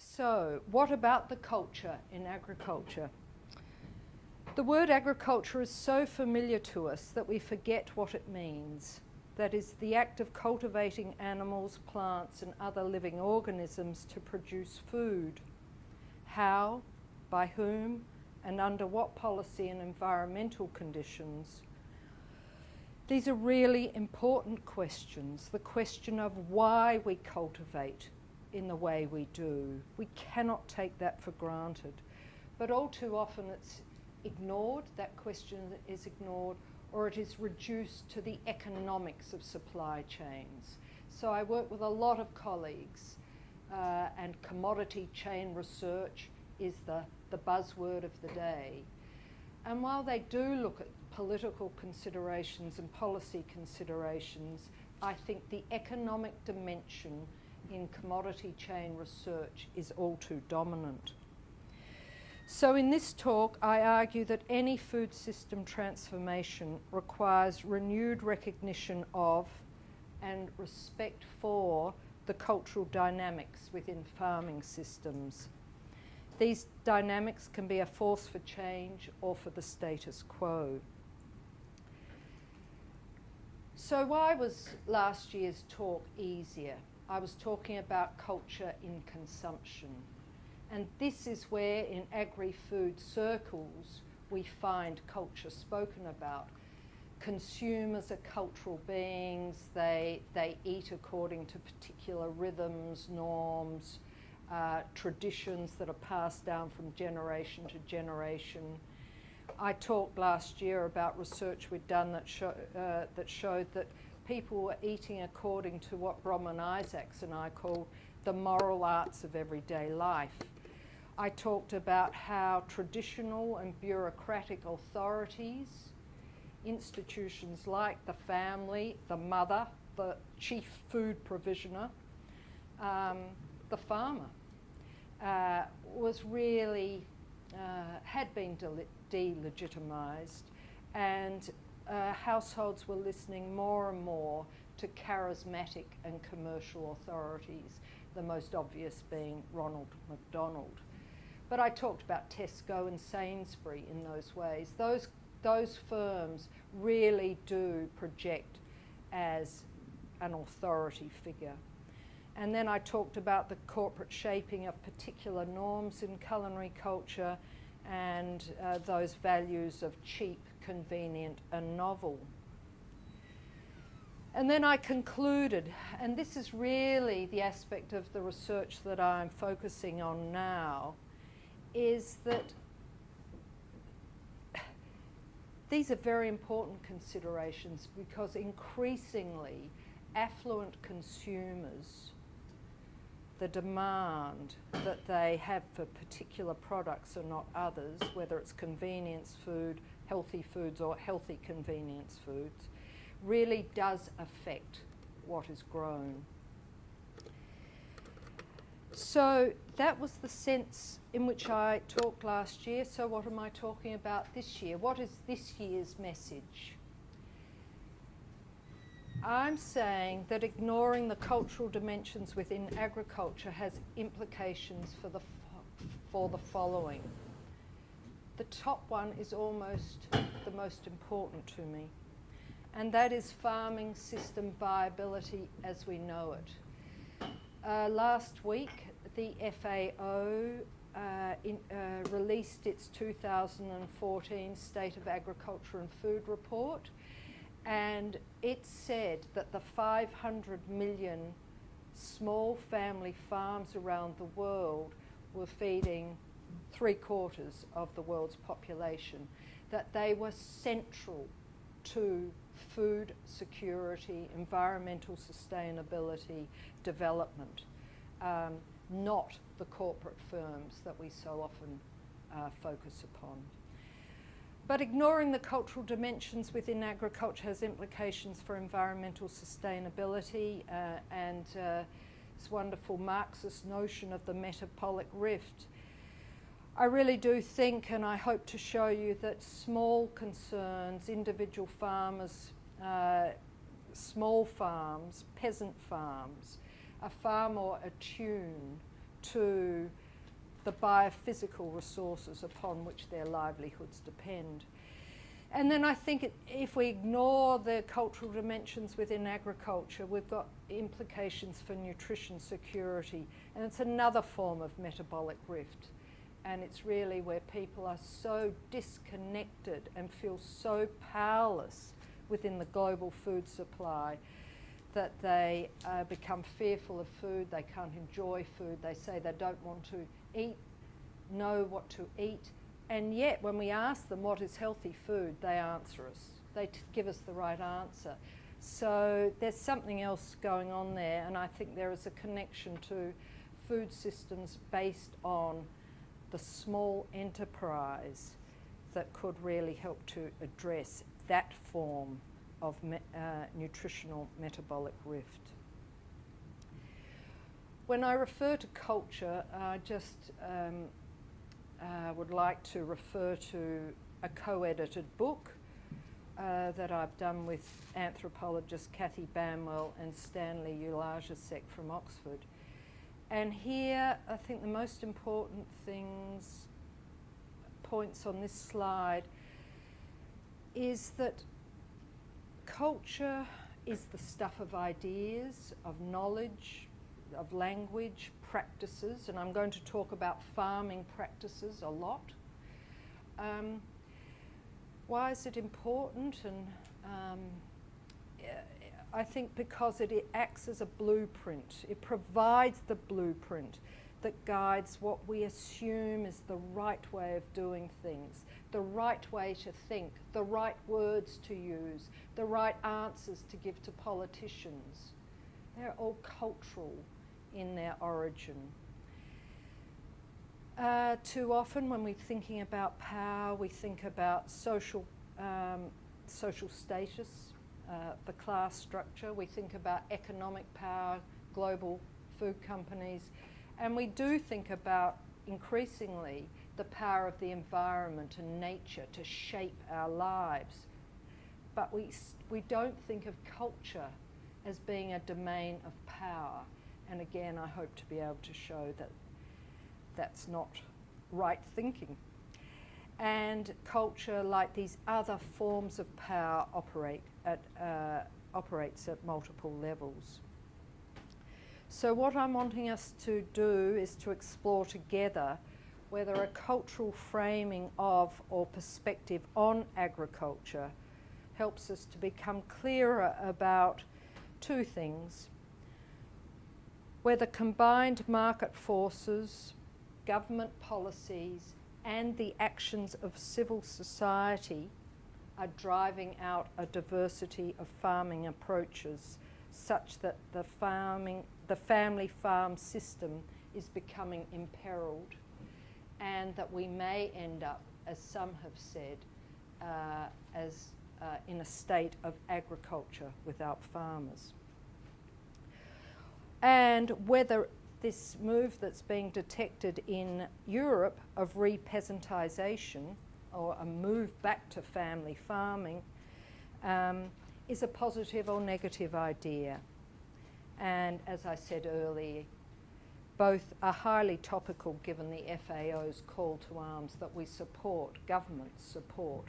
So, what about the culture in agriculture? The word agriculture is so familiar to us that we forget what it means. That is, the act of cultivating animals, plants, and other living organisms to produce food. How, by whom, and under what policy and environmental conditions? These are really important questions. The question of why we cultivate in the way we do. We cannot take that for granted. But all too often it's ignored, that question is ignored, or it is reduced to the economics of supply chains. So I work with a lot of colleagues and commodity chain research is the buzzword of the day. And while they do look at political considerations and policy considerations, I think the economic dimension in commodity chain research is all too dominant. So in this talk, I argue that any food system transformation requires renewed recognition of and respect for the cultural dynamics within farming systems. These dynamics can be a force for change or for the status quo. So why was last year's talk easier? I was talking about culture in consumption. And this is where in agri-food circles we find culture spoken about. Consumers are cultural beings. They eat according to particular rhythms, norms, traditions that are passed down from generation to generation. I talked last year about research we'd done that showed that people were eating according to what Bronwyn Isaacs and I call the moral arts of everyday life. I talked about how traditional and bureaucratic authorities, institutions like the family, the mother, the chief food provisioner, the farmer, was really, had been delegitimised, and households were listening more and more to charismatic and commercial authorities, the most obvious being Ronald McDonald. But I talked about Tesco and Sainsbury in those ways. Those firms really do project as an authority figure. And then I talked about the corporate shaping of particular norms in culinary culture and those values of cheap, convenient, and novel. And then I concluded, and this is really the aspect of the research that I'm focusing on now, is that these are very important considerations because increasingly affluent consumers, the demand that they have for particular products and not others, whether it's convenience food, healthy foods, or healthy convenience foods, really does affect what is grown. So that was the sense in which I talked last year. So what am I talking about this year? What is this year's message? I'm saying that ignoring the cultural dimensions within agriculture has implications for the following. The top one is almost the most important to me, and that is farming system viability as we know it. Last week, the FAO released its 2014 State of Agriculture and Food Report, and it said that the 500 million small family farms around the world were feeding 3/4 of the world's population, that they were central to food security, environmental sustainability, development, not the corporate firms that we so often focus upon. But ignoring the cultural dimensions within agriculture has implications for environmental sustainability and this wonderful Marxist notion of the metabolic rift. I really do think, and I hope to show you, that small concerns, individual farmers, small farms, peasant farms, are far more attuned to the biophysical resources upon which their livelihoods depend. And then I think if we ignore the cultural dimensions within agriculture, we've got implications for nutrition security, and it's another form of metabolic rift. And it's really where people are so disconnected and feel so powerless within the global food supply that they become fearful of food, they can't enjoy food, they say they don't want to know what to eat. And yet when we ask them what is healthy food, they answer us. They give us the right answer. So there's something else going on there, and I think there is a connection to food systems based on the small enterprise that could really help to address that form of nutritional metabolic rift. When I refer to culture, I just would like to refer to a co-edited book that I've done with anthropologists Kathy Banwell and Stanley Ulajacek from Oxford. And here, I think the most important points on this slide is that culture is the stuff of ideas, of knowledge, of language, practices, and I'm going to talk about farming practices a lot. Why is it important? And I think because it acts as a blueprint. It provides the blueprint that guides what we assume is the right way of doing things, the right way to think, the right words to use, the right answers to give to politicians. They're all cultural in their origin. Too often when we're thinking about power, we think about social status, the class structure. We think about economic power, global food companies, and we do think about increasingly the power of the environment and nature to shape our lives. But we don't think of culture as being a domain of power. And again, I hope to be able to show that that's not right thinking. And culture, like these other forms of power, operates at multiple levels. So what I'm wanting us to do is to explore together whether a cultural framing of or perspective on agriculture helps us to become clearer about two things: whether combined market forces, government policies, and the actions of civil society are driving out a diversity of farming approaches such that the family farm system is becoming imperiled, and that we may end up, as some have said, in a state of agriculture without farmers. And whether this move that's being detected in Europe of repeasantization, or a move back to family farming, is a positive or negative idea. And as I said earlier, both are highly topical given the FAO's call to arms that we support, governments support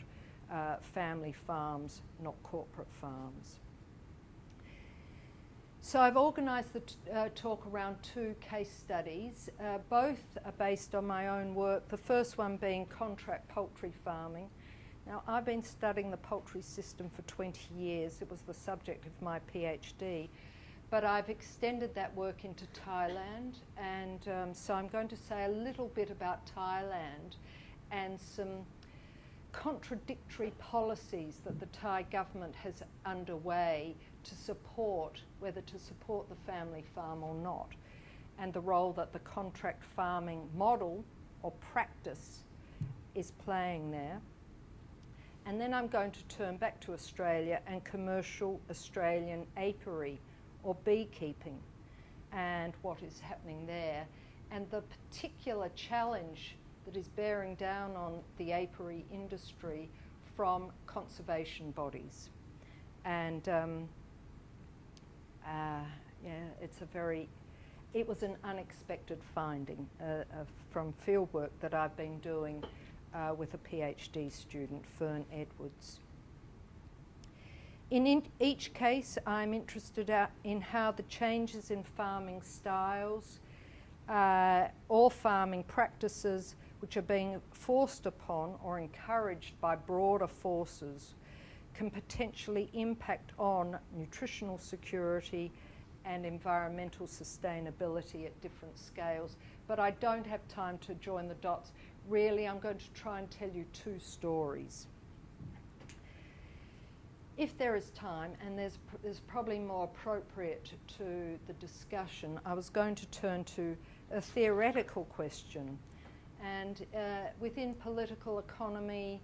family farms, not corporate farms. So I've organised the talk around two case studies. Both are based on my own work, the first one being contract poultry farming. Now, I've been studying the poultry system for 20 years. It was the subject of my PhD. But I've extended that work into Thailand, and so I'm going to say a little bit about Thailand and some contradictory policies that the Thai government has underway to support, whether to support the family farm or not, and the role that the contract farming model or practice is playing there. And then I'm going to turn back to Australia and commercial Australian apiary or beekeeping and what is happening there, and the particular challenge that is bearing down on the apiary industry from conservation bodies. And it's a very it was an unexpected finding from fieldwork that I've been doing with a PhD student, Fern Edwards. In each case, I'm interested in how the changes in farming styles or farming practices which are being forced upon or encouraged by broader forces can potentially impact on nutritional security and environmental sustainability at different scales. But I don't have time to join the dots. Really, I'm going to try and tell you two stories. If there is time, and there's probably more appropriate to the discussion, I was going to turn to a theoretical question. And within political economy,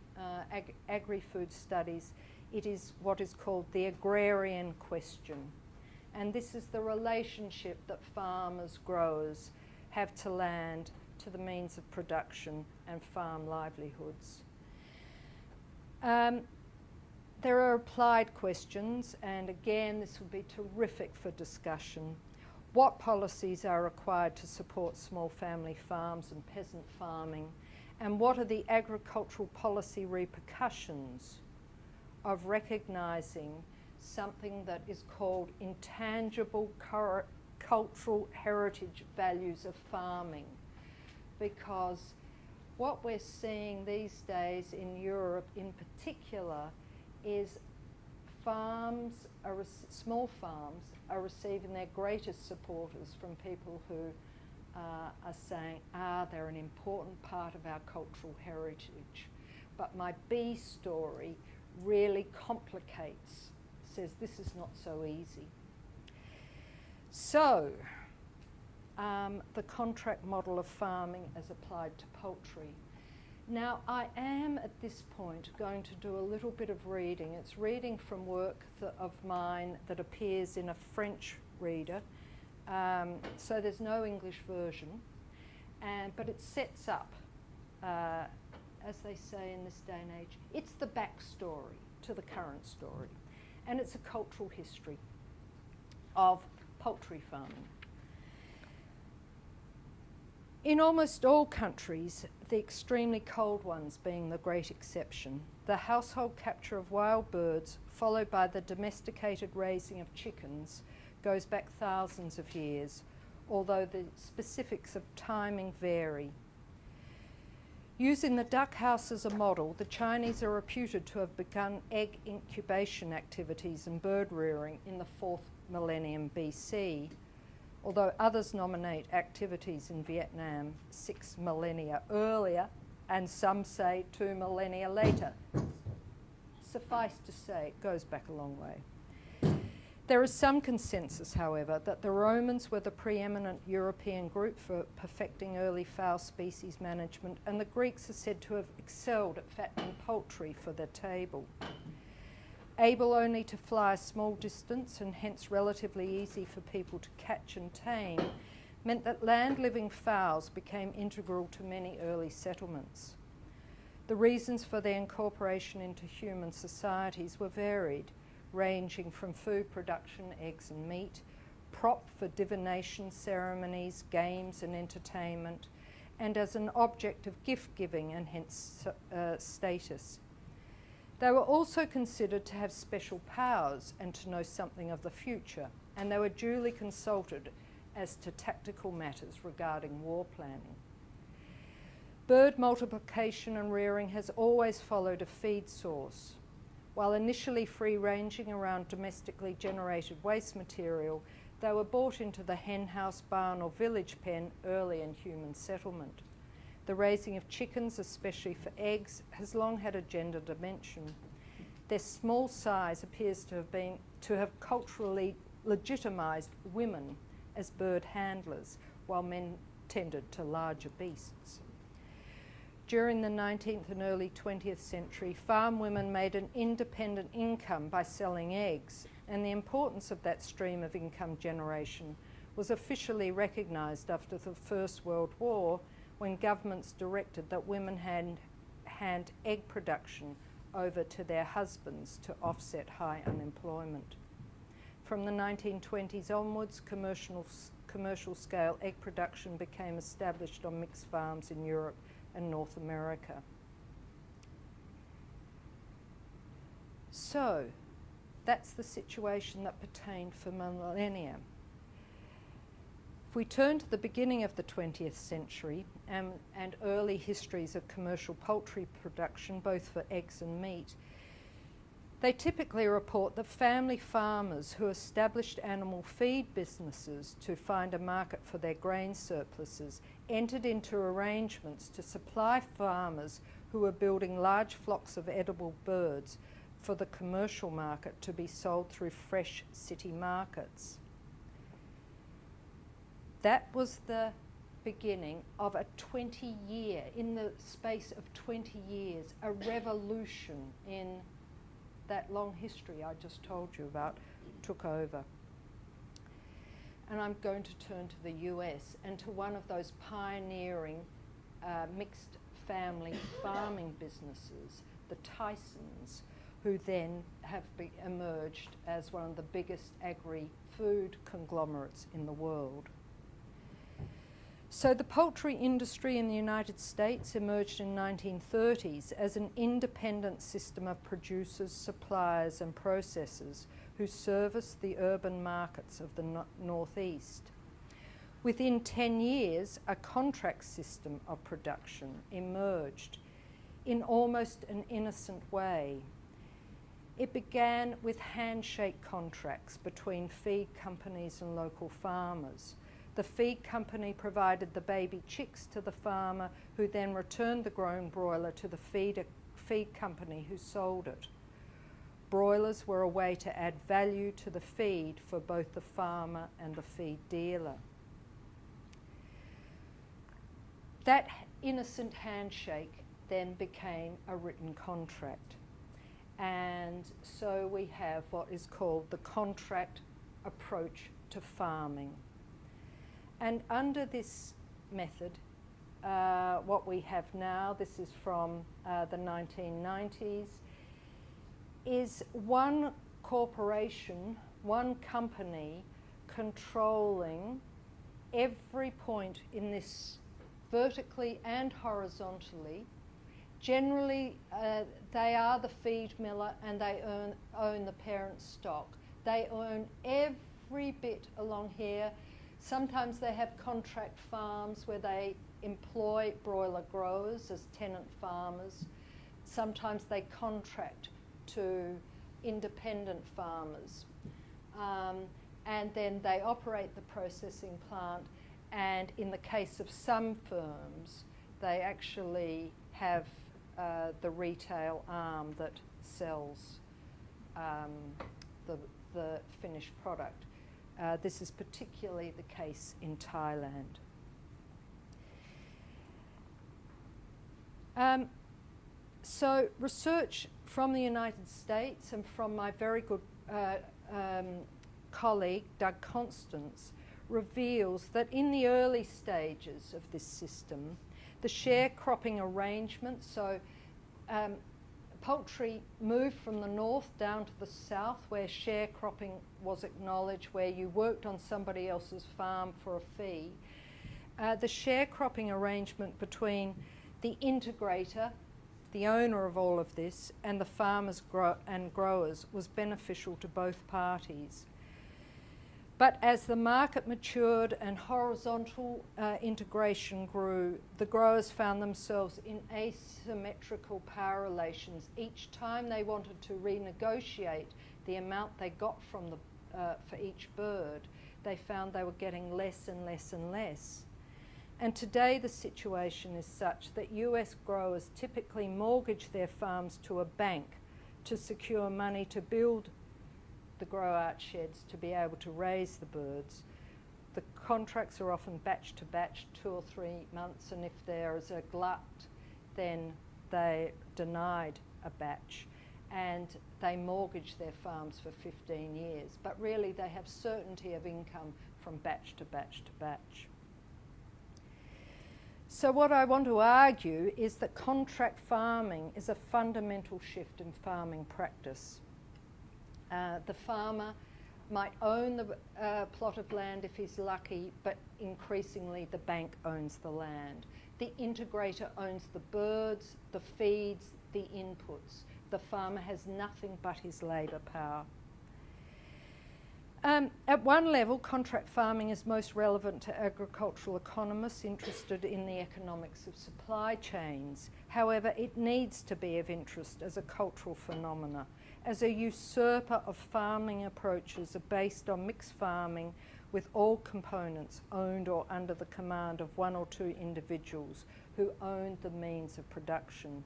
agri-food studies, it is what is called the Agrarian Question. And this is the relationship that farmers, growers have to land, to the means of production and farm livelihoods. There are applied questions, and again, this would be terrific for discussion. What policies are required to support small family farms and peasant farming? And what are the agricultural policy repercussions of recognising something that is called intangible cultural heritage values of farming? Because what we're seeing these days in Europe in particular is small farms are receiving their greatest supporters from people who are saying, they're an important part of our cultural heritage. But my B story really complicates, says this is not so easy. So, the contract model of farming as applied to poultry. Now, I am at this point going to do a little bit of reading. It's reading from work of mine that appears in a French reader, so there's no English version, but it sets up, as they say in this day and age, it's the backstory to the current story, and it's a cultural history of poultry farming. In almost all countries, the extremely cold ones being the great exception, the household capture of wild birds, followed by the domesticated raising of chickens, goes back thousands of years, although the specifics of timing vary. Using the duck house as a model, the Chinese are reputed to have begun egg incubation activities and bird rearing in the 4th millennium BC, although others nominate activities in Vietnam 6 millennia earlier, and some say 2 millennia later. Suffice to say, it goes back a long way. There is some consensus, however, that the Romans were the preeminent European group for perfecting early fowl species management, and the Greeks are said to have excelled at fattening poultry for their table. Able only to fly a small distance and hence relatively easy for people to catch and tame, meant that land-living fowls became integral to many early settlements. The reasons for their incorporation into human societies were varied, ranging from food production, eggs and meat, prop for divination ceremonies, games and entertainment, and as an object of gift-giving and hence status. They were also considered to have special powers and to know something of the future, and they were duly consulted as to tactical matters regarding war planning. Bird multiplication and rearing has always followed a feed source. While initially free-ranging around domestically generated waste material, they were brought into the hen house, barn or village pen early in human settlement. The raising of chickens, especially for eggs, has long had a gender dimension. Their small size appears to have culturally legitimised women as bird handlers, while men tended to larger beasts. During the 19th and early 20th century, farm women made an independent income by selling eggs, and the importance of that stream of income generation was officially recognised after the First World War, when governments directed that women hand egg production over to their husbands to offset high unemployment. From the 1920s onwards, commercial scale egg production became established on mixed farms in Europe and North America. So, that's the situation that pertained for millennia. If we turn to the beginning of the 20th century and early histories of commercial poultry production, both for eggs and meat, they typically report that family farmers who established animal feed businesses to find a market for their grain surpluses entered into arrangements to supply farmers who were building large flocks of edible birds for the commercial market to be sold through fresh city markets. That was the beginning of a 20-year, in the space of 20 years, a revolution in that long history I just told you about took over. And I'm going to turn to the US and to one of those pioneering mixed family farming businesses, the Tysons, who then have emerged as one of the biggest agri-food conglomerates in the world. So the poultry industry in the United States emerged in the 1930s as an independent system of producers, suppliers and processors who serviced the urban markets of the Northeast. Within 10 years, a contract system of production emerged in almost an innocent way. It began with handshake contracts between feed companies and local farmers. The feed company provided the baby chicks to the farmer, who then returned the grown broiler to the feed company who sold it. Broilers were a way to add value to the feed for both the farmer and the feed dealer. That innocent handshake then became a written contract. And so we have what is called the contract approach to farming. And under this method, what we have now, this is from the 1990s, is one corporation, one company controlling every point in this vertically and horizontally. Generally, they are the feed miller and they own the parent stock. They own every bit along here. Sometimes they have contract farms where they employ broiler growers as tenant farmers. Sometimes they contract to independent farmers. And then they operate the processing plant, and in the case of some firms, they actually have the retail arm that sells the finished product. This is particularly the case in Thailand. So research from the United States and from my very good colleague, Doug Constance, reveals that in the early stages of this system, the sharecropping arrangement, so poultry moved from the north down to the south where sharecropping was acknowledged, where you worked on somebody else's farm for a fee. The sharecropping arrangement between the integrator, the owner of all of this, and the farmers and growers was beneficial to both parties. But as the market matured and horizontal integration grew, the growers found themselves in asymmetrical power relations. Each time they wanted to renegotiate the amount they got from for each bird, they found they were getting less and less and less. And today the situation is such that US growers typically mortgage their farms to a bank to secure money to build the grow-out sheds to be able to raise the birds. The contracts are often batch to batch, 2 or 3 months, and if there is a glut, then they're denied a batch, and they mortgage their farms for 15 years. But really they have certainty of income from batch to batch to batch. So what I want to argue is that contract farming is a fundamental shift in farming practice. The farmer might own the plot of land if he's lucky, but increasingly the bank owns the land. The integrator owns the birds, the feeds, the inputs. The farmer has nothing but his labour power. At one level, contract farming is most relevant to agricultural economists interested in the economics of supply chains. However, it needs to be of interest as a cultural phenomena, as a usurper of farming approaches are based on mixed farming with all components owned or under the command of one or two individuals who owned the means of production.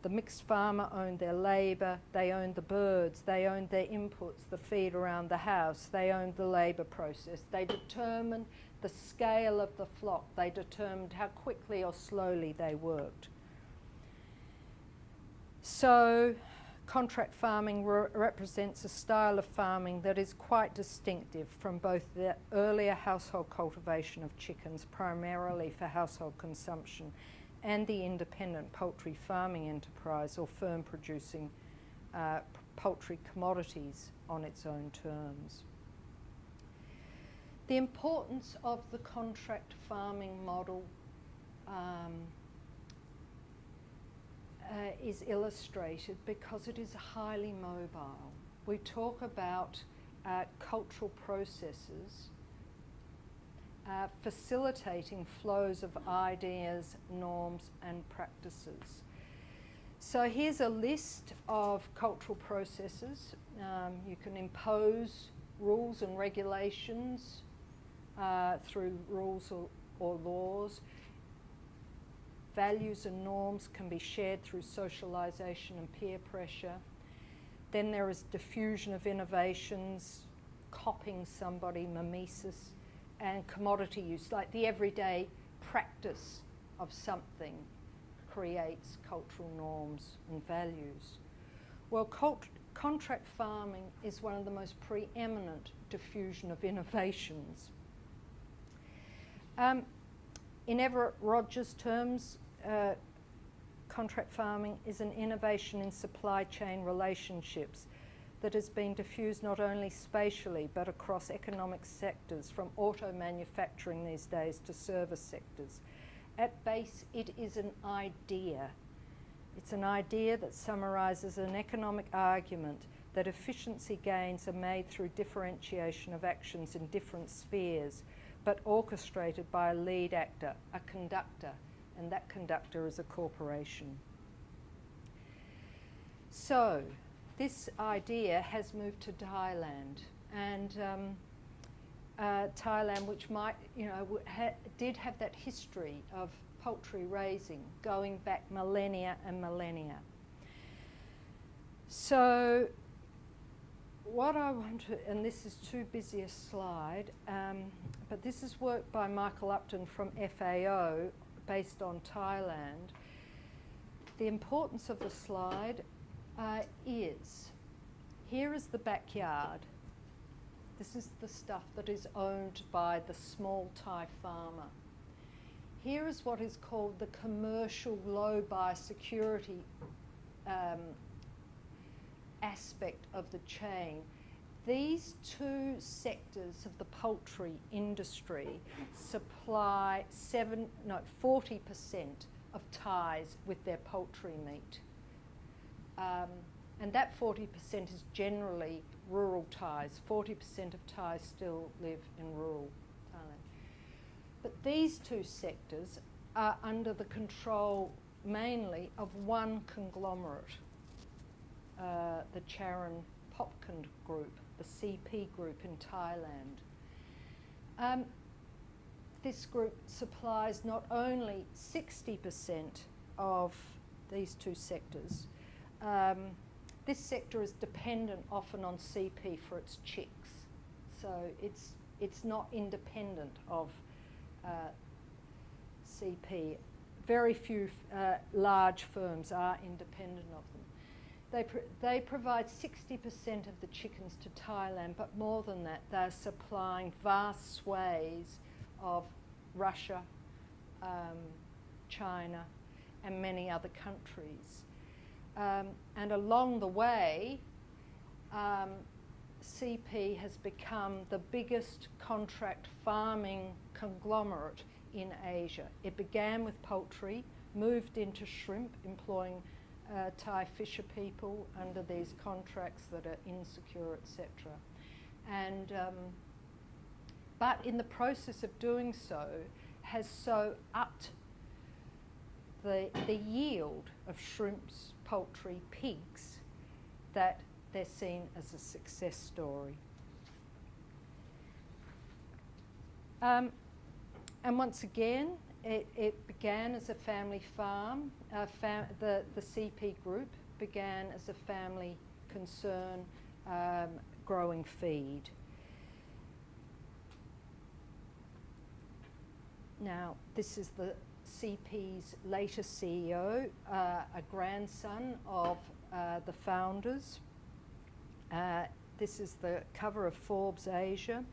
The mixed farmer owned their labour, they owned the birds, they owned their inputs, the feed around the house, they owned the labour process. They determined the scale of the flock, they determined how quickly or slowly they worked. So, contract farming represents a style of farming that is quite distinctive from both the earlier household cultivation of chickens, primarily for household consumption, and the independent poultry farming enterprise or firm producing poultry commodities on its own terms. The importance of the contract farming model is illustrated because it is highly mobile. We talk about cultural processes facilitating flows of ideas, norms and practices. So here's a list of cultural processes. You can impose rules and regulations through rules or laws. Values and norms can be shared through socialisation and peer pressure. Then there is diffusion of innovations, copying somebody, mimesis, and commodity use, like the everyday practice of something creates cultural norms and values. Well, contract farming is one of the most preeminent diffusion of innovations. In Everett Rogers' terms, contract farming is an innovation in supply chain relationships that has been diffused not only spatially but across economic sectors, from auto manufacturing these days to service sectors. At base, it is an idea. It's an idea that summarises an economic argument that efficiency gains are made through differentiation of actions in different spheres, but orchestrated by a lead actor, a conductor, and that conductor is a corporation. So, this idea has moved to Thailand, and Thailand, which might, did have that history of poultry raising going back millennia and millennia. So, what I want to, and this is too busy a slide, but this is work by Michael Upton from FAO based on Thailand. The importance of the slide is, here is the backyard. This is the stuff that is owned by the small Thai farmer. Here is what is called the commercial low biosecurity aspect of the chain. These two sectors of the poultry industry supply 40% of Thais with their poultry meat. And that 40% is generally rural Thais. 40% of Thais still live in rural Thailand. But these two sectors are under the control mainly of one conglomerate, the Charan Popkund Group, the CP Group in Thailand. This group supplies not only 60% of these two sectors. This sector is dependent often on CP for its chicks, so it's not independent of CP. Very few large firms are independent of them. They provide 60% of the chickens to Thailand, but more than that, they're supplying vast swathes of Russia, China, and many other countries. And along the way, CP has become the biggest contract farming conglomerate in Asia. It began with poultry, moved into shrimp, employing Thai fisher people under these contracts that are insecure, etc. And but in the process of doing so, has so upped the yield of shrimps, poultry, pigs, that they're seen as a success story. And once again, it began as a family farm. The CP group began as a family concern, growing feed. Now, this is the CP's latest CEO, a grandson of the founders. This is the cover of Forbes Asia,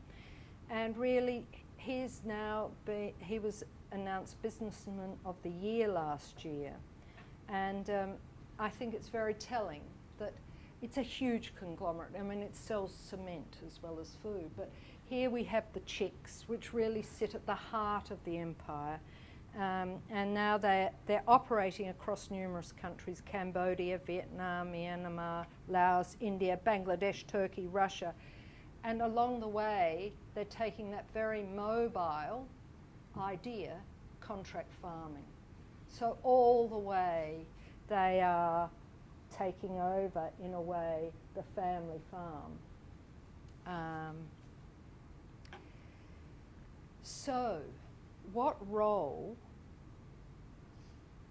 and really he was announced Businessman of the Year last year, and I think it's very telling that it's a huge conglomerate. I mean, it sells cement as well as food, but here we have the chicks, which really sit at the heart of the empire. And now they're operating across numerous countries: Cambodia, Vietnam, Myanmar, Laos, India, Bangladesh, Turkey, Russia. And along the way, they're taking that very mobile idea, contract farming. So all the way, they are taking over, in a way, the family farm. So, what role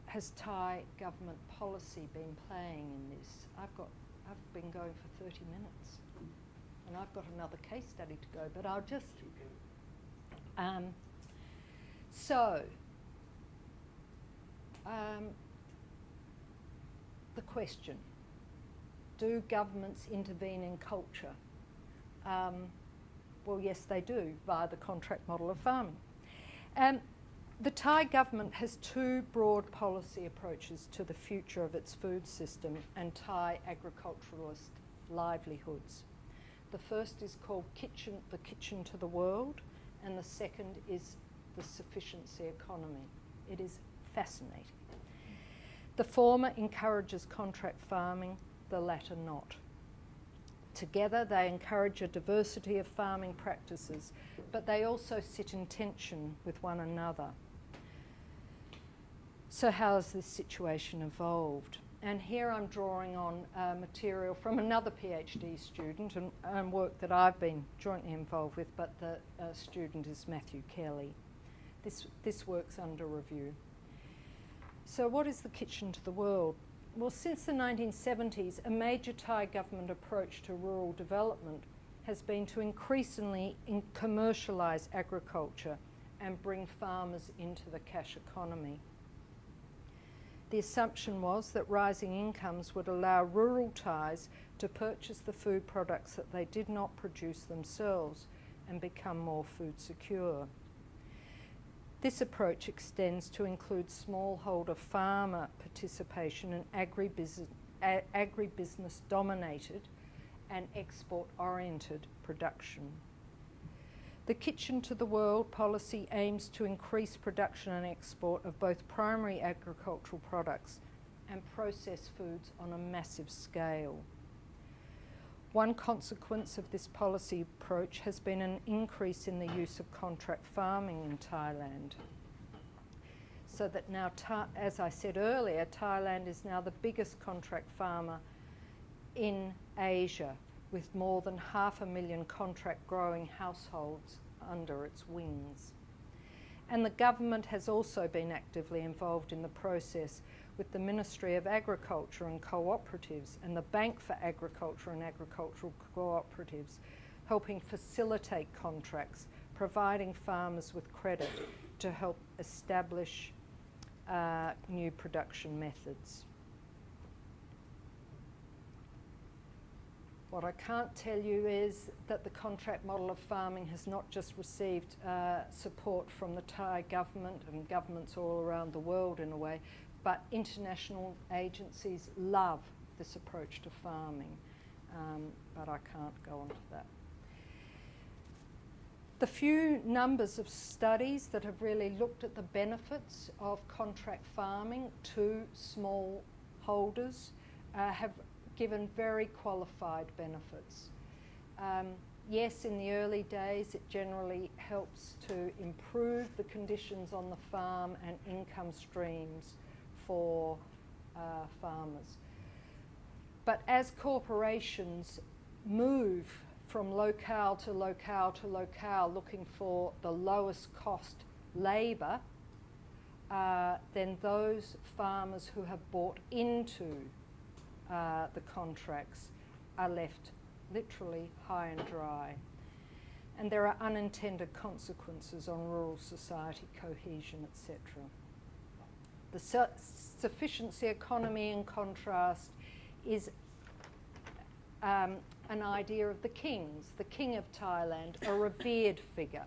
has Thai government policy been playing in this? I've been going for 30 minutes, and I've got another case study to go, but I'll just... the question, do governments intervene in culture? Well, yes, they do, via the contract model of farming. The Thai government has two broad policy approaches to the future of its food system and Thai agriculturalist livelihoods. The first is called the kitchen to the world, and the second is the sufficiency economy. It is fascinating. The former encourages contract farming, the latter not. Together, they encourage a diversity of farming practices, but they also sit in tension with one another. So how has this situation evolved? And here I'm drawing on material from another PhD student and work that I've been jointly involved with, but the student is Matthew Kelly. This work's under review. So what is the kitchen to the world? Well, since the 1970s, a major Thai government approach to rural development has been to increasingly commercialise agriculture and bring farmers into the cash economy. The assumption was that rising incomes would allow rural Thais to purchase the food products that they did not produce themselves and become more food secure. This approach extends to include smallholder farmer participation in agribusiness dominated and export-oriented production. The Kitchen to the World policy aims to increase production and export of both primary agricultural products and processed foods on a massive scale. One consequence of this policy approach has been an increase in the use of contract farming in Thailand. So that now, as I said earlier, Thailand is now the biggest contract farmer in Asia, with more than 500,000 contract growing households under its wings. And the government has also been actively involved in the process, with the Ministry of Agriculture and Cooperatives and the Bank for Agriculture and Agricultural Cooperatives helping facilitate contracts, providing farmers with credit to help establish new production methods. What I can't tell you is that the contract model of farming has not just received support from the Thai government and governments all around the world in a way, but international agencies love this approach to farming. but I can't go on to that. The few numbers of studies that have really looked at the benefits of contract farming to small holders have given very qualified benefits. Yes, in the early days it generally helps to improve the conditions on the farm and income streams for farmers. But as corporations move from locale to locale to locale looking for the lowest cost labour, then those farmers who have bought into the contracts are left literally high and dry. And there are unintended consequences on rural society cohesion, etc. The sufficiency economy, in contrast, is an idea of the kings, the king of Thailand, a revered figure.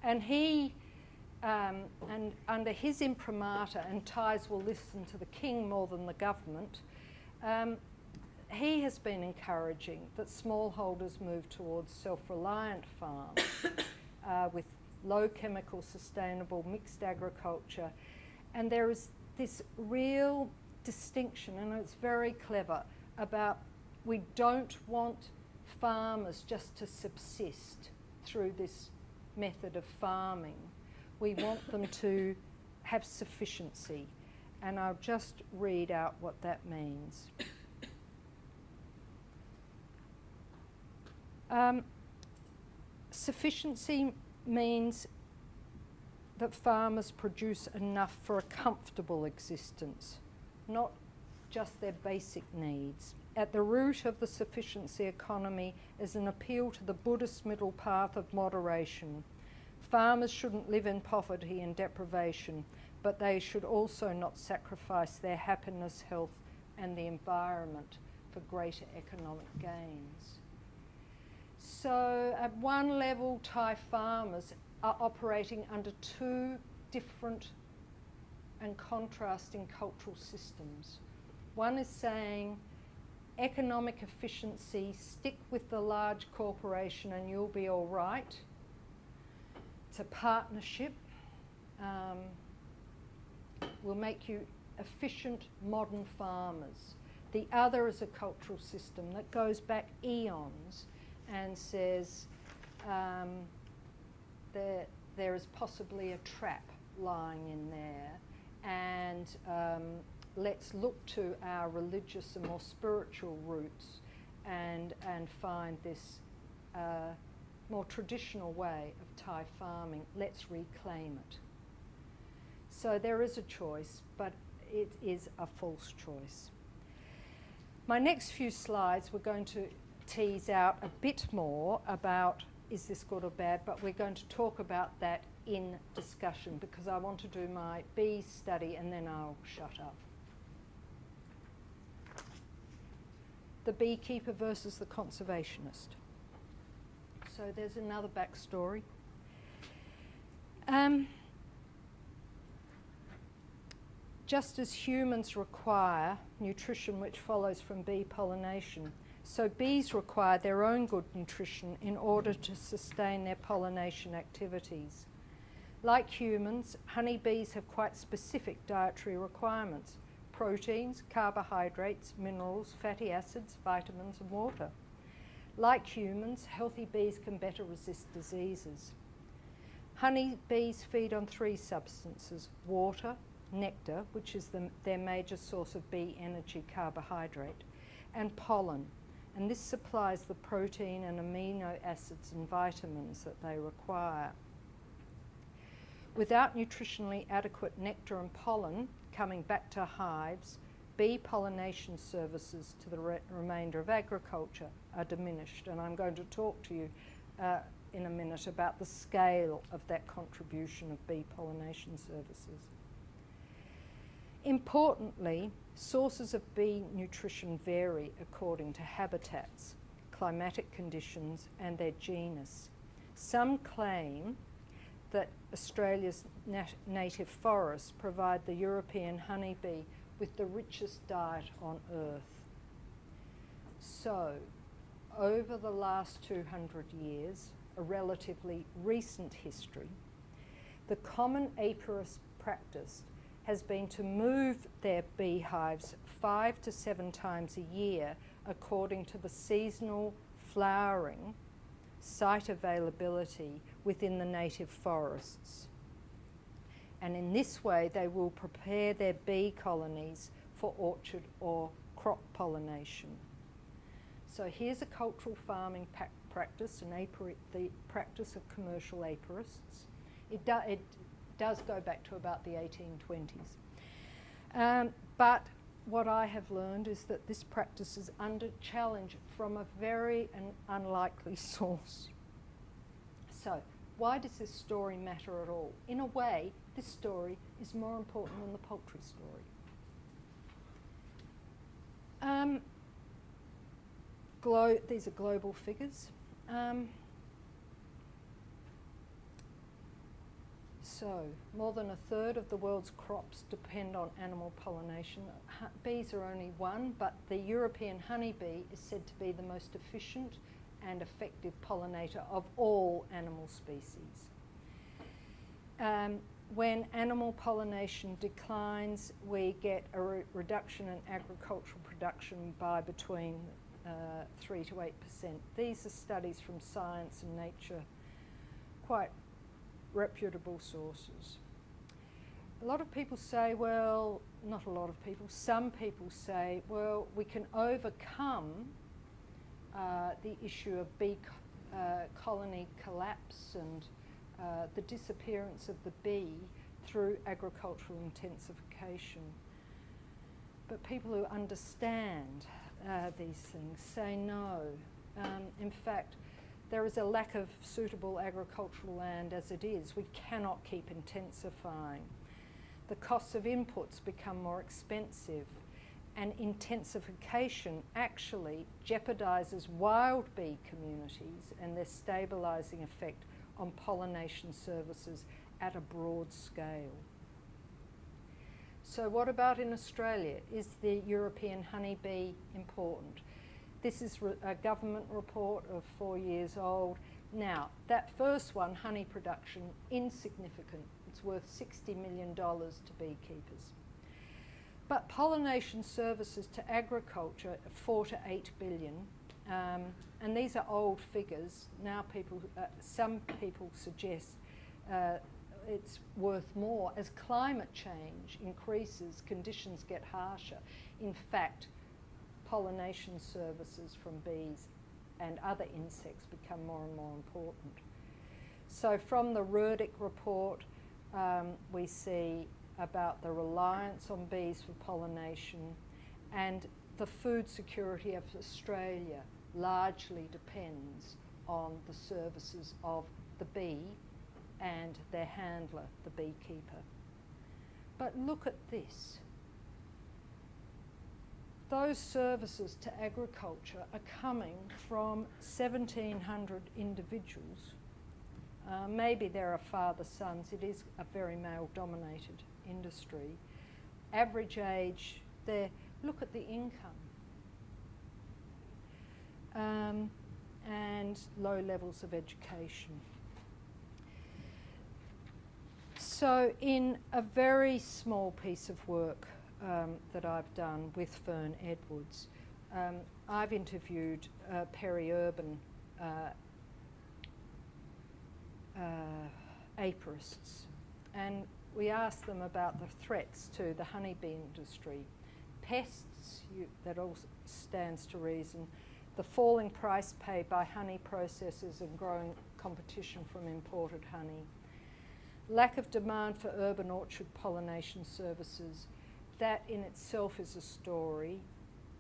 And he, and under his imprimatur, and Thais will listen to the king more than the government, he has been encouraging that smallholders move towards self-reliant farms with low chemical, sustainable, mixed agriculture. And there is this real distinction, and it's very clever, about we don't want farmers just to subsist through this method of farming. We want them to have sufficiency. And I'll just read out what that means. Sufficiency means that farmers produce enough for a comfortable existence, not just their basic needs. At the root of the sufficiency economy is an appeal to the Buddhist middle path of moderation. Farmers shouldn't live in poverty and deprivation, but they should also not sacrifice their happiness, health, and the environment for greater economic gains. So at one level, Thai farmers are operating under two different and contrasting cultural systems. One is saying economic efficiency, stick with the large corporation and you'll be all right. It's a partnership. Will make you efficient modern farmers. The other is a cultural system that goes back eons and says there is possibly a trap lying in there, and let's look to our religious and more spiritual roots and find this more traditional way of Thai farming. Let's reclaim it. So there is a choice, but it is a false choice. My next few slides, we're going to tease out a bit more about is this good or bad, but we're going to talk about that in discussion because I want to do my bee study and then I'll shut up. The beekeeper versus the conservationist. So there's another backstory. Just as humans require nutrition which follows from bee pollination, so bees require their own good nutrition in order to sustain their pollination activities. Like humans, honeybees have quite specific dietary requirements: proteins, carbohydrates, minerals, fatty acids, vitamins and water. Like humans, healthy bees can better resist diseases. Honeybees feed on three substances: water, nectar, which is their major source of bee energy, carbohydrate, and pollen. And this supplies the protein and amino acids and vitamins that they require. Without nutritionally adequate nectar and pollen coming back to hives, bee pollination services to the remainder of agriculture are diminished. And I'm going to talk to you in a minute about the scale of that contribution of bee pollination services. Importantly, sources of bee nutrition vary according to habitats, climatic conditions and their genus. Some claim that Australia's native forests provide the European honeybee with the richest diet on Earth. So, over the last 200 years, a relatively recent history, the common apiarist practice has been to move their beehives 5 to 7 times a year according to the seasonal flowering site availability within the native forests. And in this way, they will prepare their bee colonies for orchard or crop pollination. So here's a cultural farming practice, the practice of commercial apiarists. It does go back to about the 1820s. But what I have learned is that this practice is under challenge from a very unlikely source. So why does this story matter at all? In a way, this story is more important than the poultry story. These are global figures. So, more than a third of the world's crops depend on animal pollination. Bees are only one, but the European honeybee is said to be the most efficient and effective pollinator of all animal species. When animal pollination declines, we get a reduction in agricultural production by between 3 to 8%. These are studies from Science and Nature, quite reputable sources. A lot of people say, well, not a lot of people, some people say, well, we can overcome the issue of bee colony collapse and the disappearance of the bee through agricultural intensification. But people who understand these things say no. In fact, there is a lack of suitable agricultural land as it is. We cannot keep intensifying. The costs of inputs become more expensive, and intensification actually jeopardizes wild bee communities and their stabilizing effect on pollination services at a broad scale. So what about in Australia? Is the European honeybee important? This is a government report of 4 years old. Now, that first one, honey production, insignificant. It's worth $60 million to beekeepers. But pollination services to agriculture, 4 to 8 billion. And these are old figures. Now some people suggest it's worth more. As climate change increases, conditions get harsher. In fact, pollination services from bees and other insects become more and more important. So from the Rurdick report, we see about the reliance on bees for pollination, and the food security of Australia largely depends on the services of the bee and their handler, the beekeeper. But look at this. Those services to agriculture are coming from 1,700 individuals. Maybe there are father-sons. It is a very male-dominated industry. Average age there, look at the income. And low levels of education. So in a very small piece of work that I've done with Fern Edwards, I've interviewed peri-urban apiarists, and we asked them about the threats to the honeybee industry. Pests, that all stands to reason, the falling price paid by honey processors and growing competition from imported honey, lack of demand for urban orchard pollination services. That in itself is a story,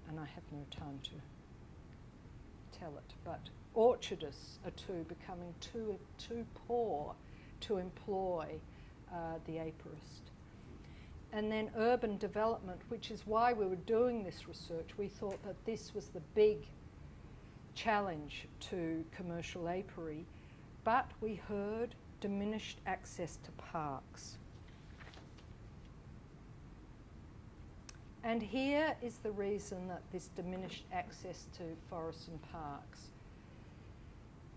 and I have no time to tell it, but orchardists are becoming too poor to employ the apiarist. And then urban development, which is why we were doing this research. We thought that this was the big challenge to commercial apiary, but we heard diminished access to parks. And here is the reason that this diminished access to forests and parks.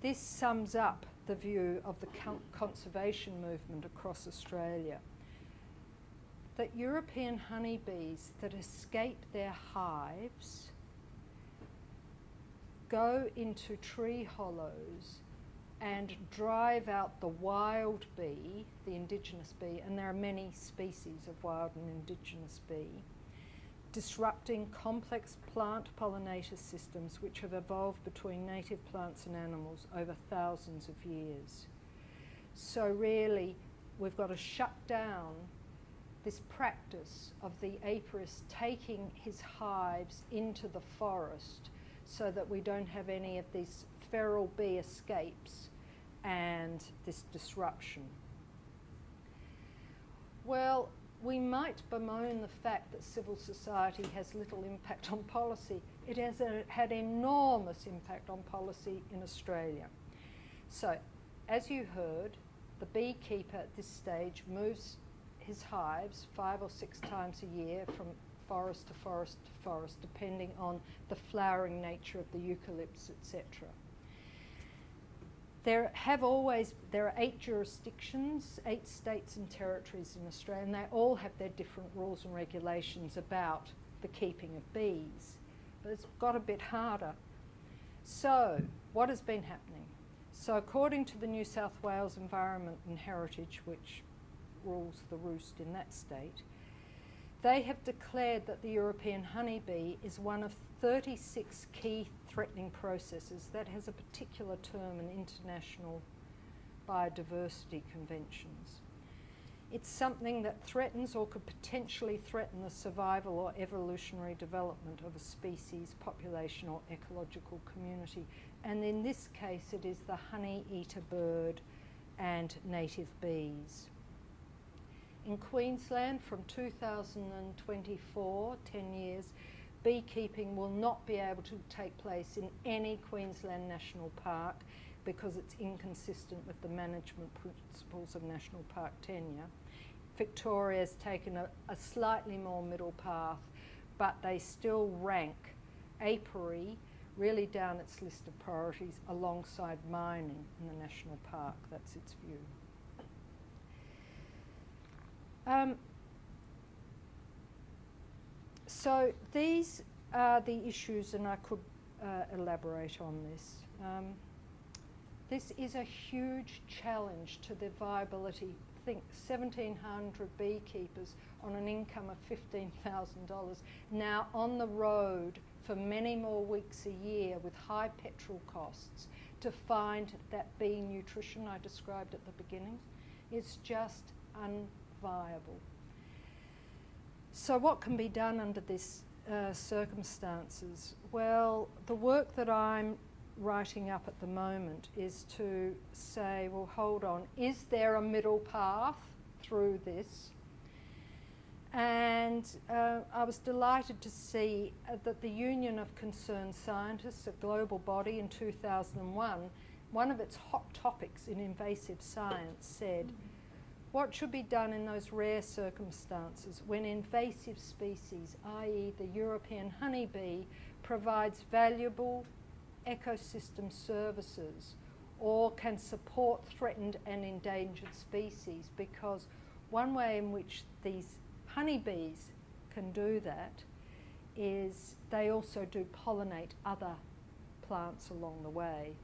This sums up the view of the conservation movement across Australia, that European honeybees that escape their hives go into tree hollows and drive out the wild bee, the indigenous bee, and there are many species of wild and indigenous bee, disrupting complex plant pollinator systems which have evolved between native plants and animals over thousands of years. So really, we've got to shut down this practice of the apiarist taking his hives into the forest so that we don't have any of these feral bee escapes and this disruption. Well, we might bemoan the fact that civil society has little impact on policy. It has had enormous impact on policy in Australia. So, as you heard, the beekeeper at this stage moves his hives 5 or 6 times a year from forest to forest to forest, depending on the flowering nature of the eucalypts, etc. There are 8 jurisdictions, 8 states and territories in Australia, and they all have their different rules and regulations about the keeping of bees. But it's got a bit harder. So, what has been happening? So, according to the New South Wales Environment and Heritage, which rules the roost in that state, they have declared that the European honeybee is one of 36 key threatening processes that has a particular term in international biodiversity conventions. It's something that threatens or could potentially threaten the survival or evolutionary development of a species, population or ecological community. And in this case it is the honey-eater bird and native bees. In Queensland from 2024, 10 years, beekeeping will not be able to take place in any Queensland National Park because it's inconsistent with the management principles of national park tenure. Victoria's taken a slightly more middle path, but they still rank apiary really down its list of priorities alongside mining in the national park. That's its view. So these are the issues, and I could elaborate on this. This is a huge challenge to the viability. Think 1,700 beekeepers on an income of $15,000, now on the road for many more weeks a year with high petrol costs to find that bee nutrition I described at the beginning. It's just unviable. So what can be done under this circumstances? Well, the work that I'm writing up at the moment is to say, well, hold on, is there a middle path through this? And I was delighted to see that the Union of Concerned Scientists, a global body in 2001, one of its hot topics in invasive science said, what should be done in those rare circumstances when invasive species, i.e. the European honeybee, provides valuable ecosystem services or can support threatened and endangered species? Because one way in which these honeybees can do that is they also do pollinate other plants along the way,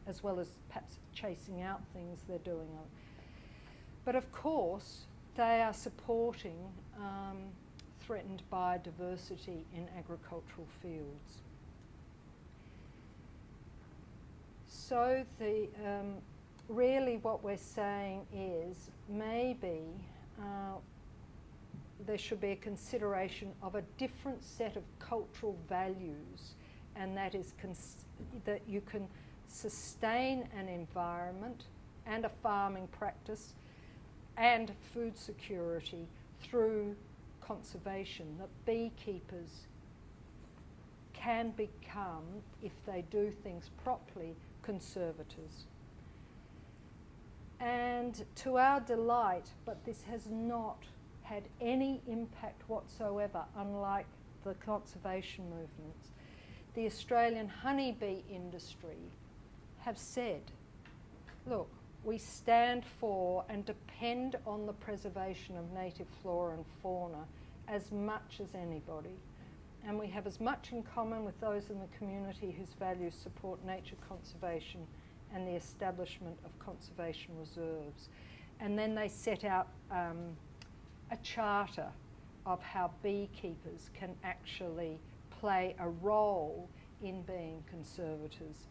as well as perhaps chasing out things they're doing. But of course, they are supporting threatened biodiversity in agricultural fields. So really what we're saying is maybe there should be a consideration of a different set of cultural values, and that is that you can sustain an environment and a farming practice and food security through conservation, that beekeepers can become, if they do things properly, conservators. And to our delight, but this has not had any impact whatsoever, unlike the conservation movements. The Australian honeybee industry have said, look, we stand for and depend on the preservation of native flora and fauna as much as anybody. And we have as much in common with those in the community whose values support nature conservation and the establishment of conservation reserves. And then they set out a charter of how beekeepers can actually play a role in being conservators,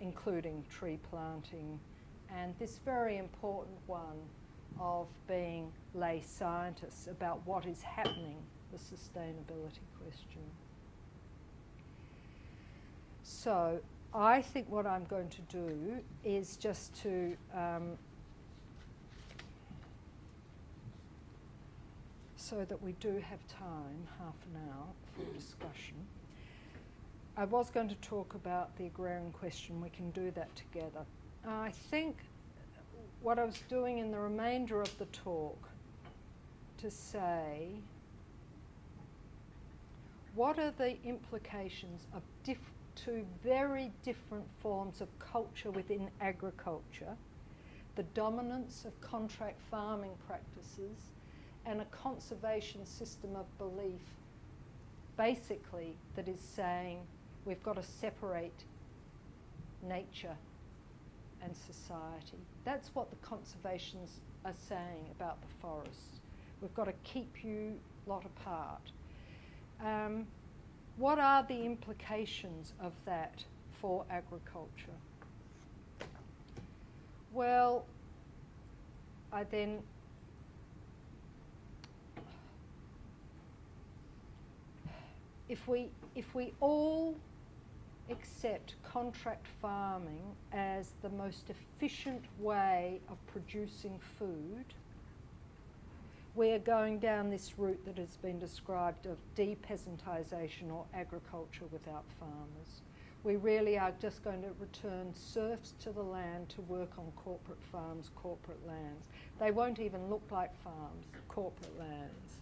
including tree planting, and this very important one of being lay scientists about what is happening, the sustainability question. So I think what I'm going to do is just to so that we do have time, half an hour, for discussion. I was going to talk about the Agrarian Question. We can do that together. I think what I was doing in the remainder of the talk to say, what are the implications of two very different forms of culture within agriculture, the dominance of contract farming practices, and a conservation system of belief, basically, that is saying we've got to separate nature and society. That's what the conservationists are saying about the forests. We've got to keep you lot apart. What are the implications of that for agriculture? Well, if we all accept contract farming as the most efficient way of producing food, we are going down this route that has been described of de-peasantization or agriculture without farmers. We really are just going to return serfs to the land to work on corporate farms, corporate lands. They won't even look like farms, corporate lands.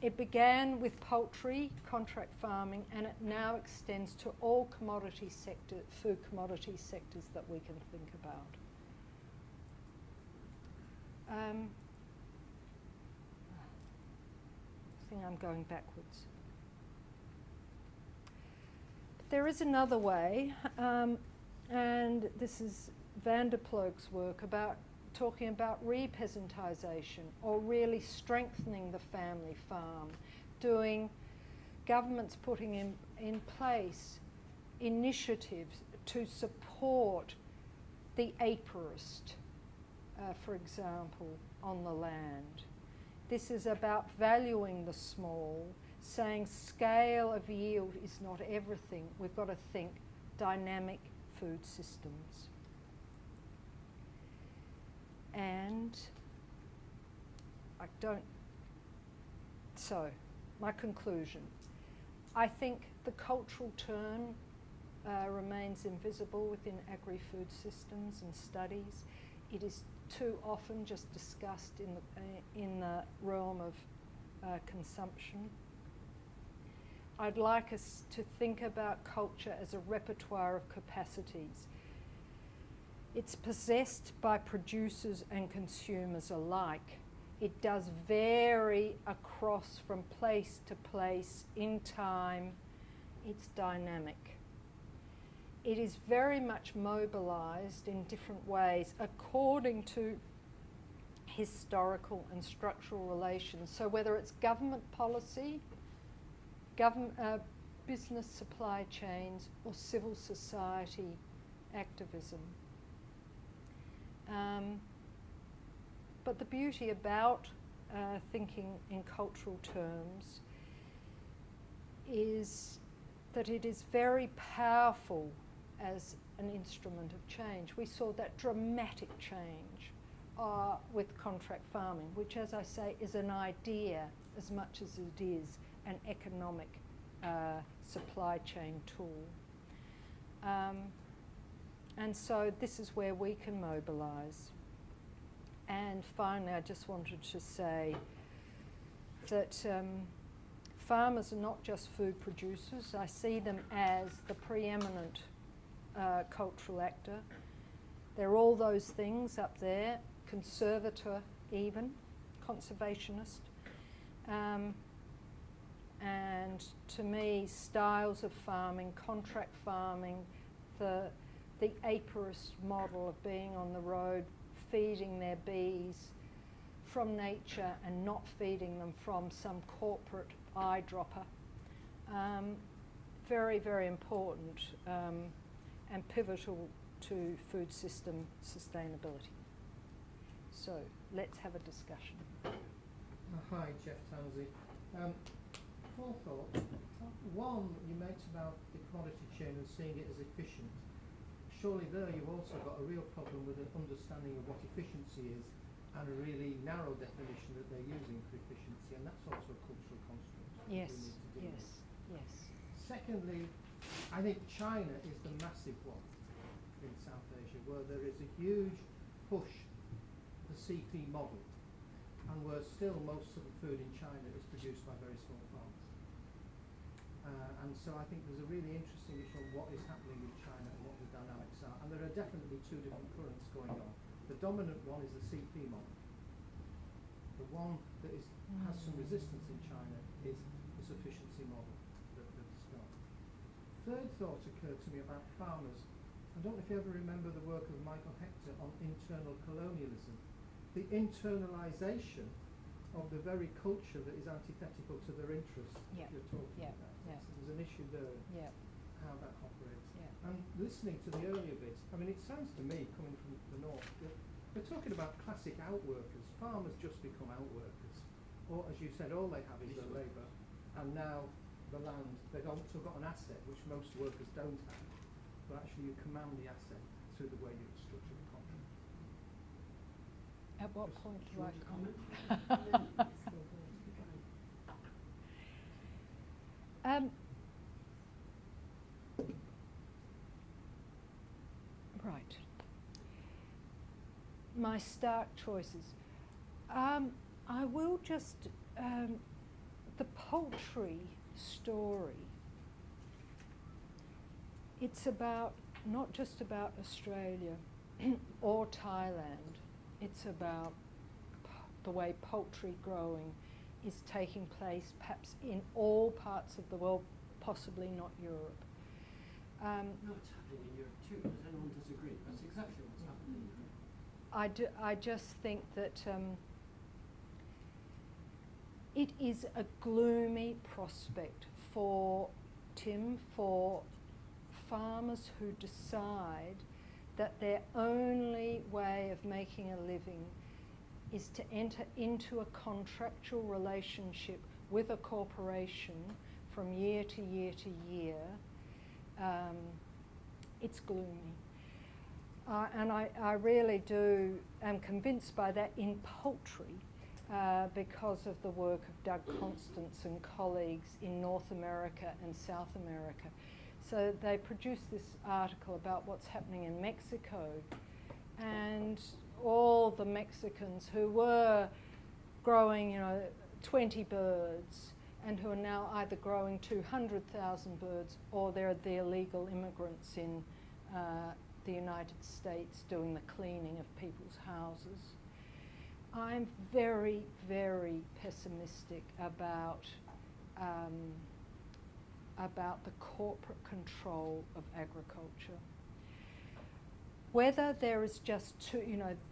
It began with poultry, contract farming, and it now extends to all commodity food commodity sectors that we can think about. I think I'm going backwards. There is another way, and this is Van der Ploeg's work about talking about re-peasantization, or really strengthening the family farm, governments putting in place initiatives to support the apiarist, for example, on the land. This is about valuing the small, saying scale of yield is not everything. We've got to think dynamic food systems. And my conclusion. I think the cultural turn remains invisible within agri-food systems and studies. It is too often just discussed in the realm of consumption. I'd like us to think about culture as a repertoire of capacities. It's possessed by producers and consumers alike. It does vary across from place to place in time. It's dynamic. It is very much mobilised in different ways according to historical and structural relations. So whether it's government policy, business supply chains, or civil society activism. But the beauty about thinking in cultural terms is that it is very powerful as an instrument of change. We saw that dramatic change with contract farming, which, as I say, is an idea as much as it is an economic supply chain tool. And so this is where we can mobilise. And finally, I just wanted to say that farmers are not just food producers. I see them as the preeminent cultural actor. They're all those things up there, conservator even, conservationist. And to me, styles of farming, contract farming, the apiarist model of being on the road, feeding their bees from nature and not feeding them from some corporate eyedropper. Very, very important and pivotal to food system sustainability. So let's have a discussion. Hi, Jeff Tansey. Four thoughts. One, you mentioned about the commodity chain and seeing it as efficient. Surely there you've also got a real problem with an understanding of what efficiency is and a really narrow definition that they're using for efficiency, and that's also a cultural construct. Yes, we need to deal with. yes. Secondly, I think China is the massive one in South Asia, where there is a huge push, the CP model, and where still most of the food in China is produced by very small farms. And so I think there's a really interesting issue on what is happening in China and what the dynamics are. And there are definitely two different currents going on. The dominant one is the CP model. The one that has some resistance in China is the sufficiency model that is strong. Third thought occurred to me about farmers. I don't know if you ever remember the work of Michael Hector on internal colonialism. The internalization of the very culture that is antithetical to their interests that you're talking about. Yeah. So there's an issue there, how that operates. Yeah. And listening to the earlier bits, I mean, it sounds to me, coming from the north, that we're talking about classic outworkers. Farmers just become outworkers. Or, as you said, all they have is their labour. And now the land, they've also got an asset, which most workers don't have. But actually you command the asset through the way you've structured the contract. At what point do I comment? Right. My stark choices. I will just, the poultry story, it's about, not just about Australia or Thailand, it's about the way poultry growing is taking place perhaps in all parts of the world, possibly not Europe. No, it's happening in Europe too. Does anyone disagree? That's exactly what's happening in Europe. I just think that it is a gloomy prospect for Tim, for farmers who decide that their only way of making a living is to enter into a contractual relationship with a corporation from year to year to year. It's gloomy. And I really am convinced by that in poultry because of the work of Doug Constance and colleagues in North America and South America. So they produced this article about what's happening in Mexico, and all the Mexicans who were growing, 20 birds and who are now either growing 200,000 birds or they're the illegal immigrants in the United States doing the cleaning of people's houses. I'm very, very pessimistic about the corporate control of agriculture. Whether there is just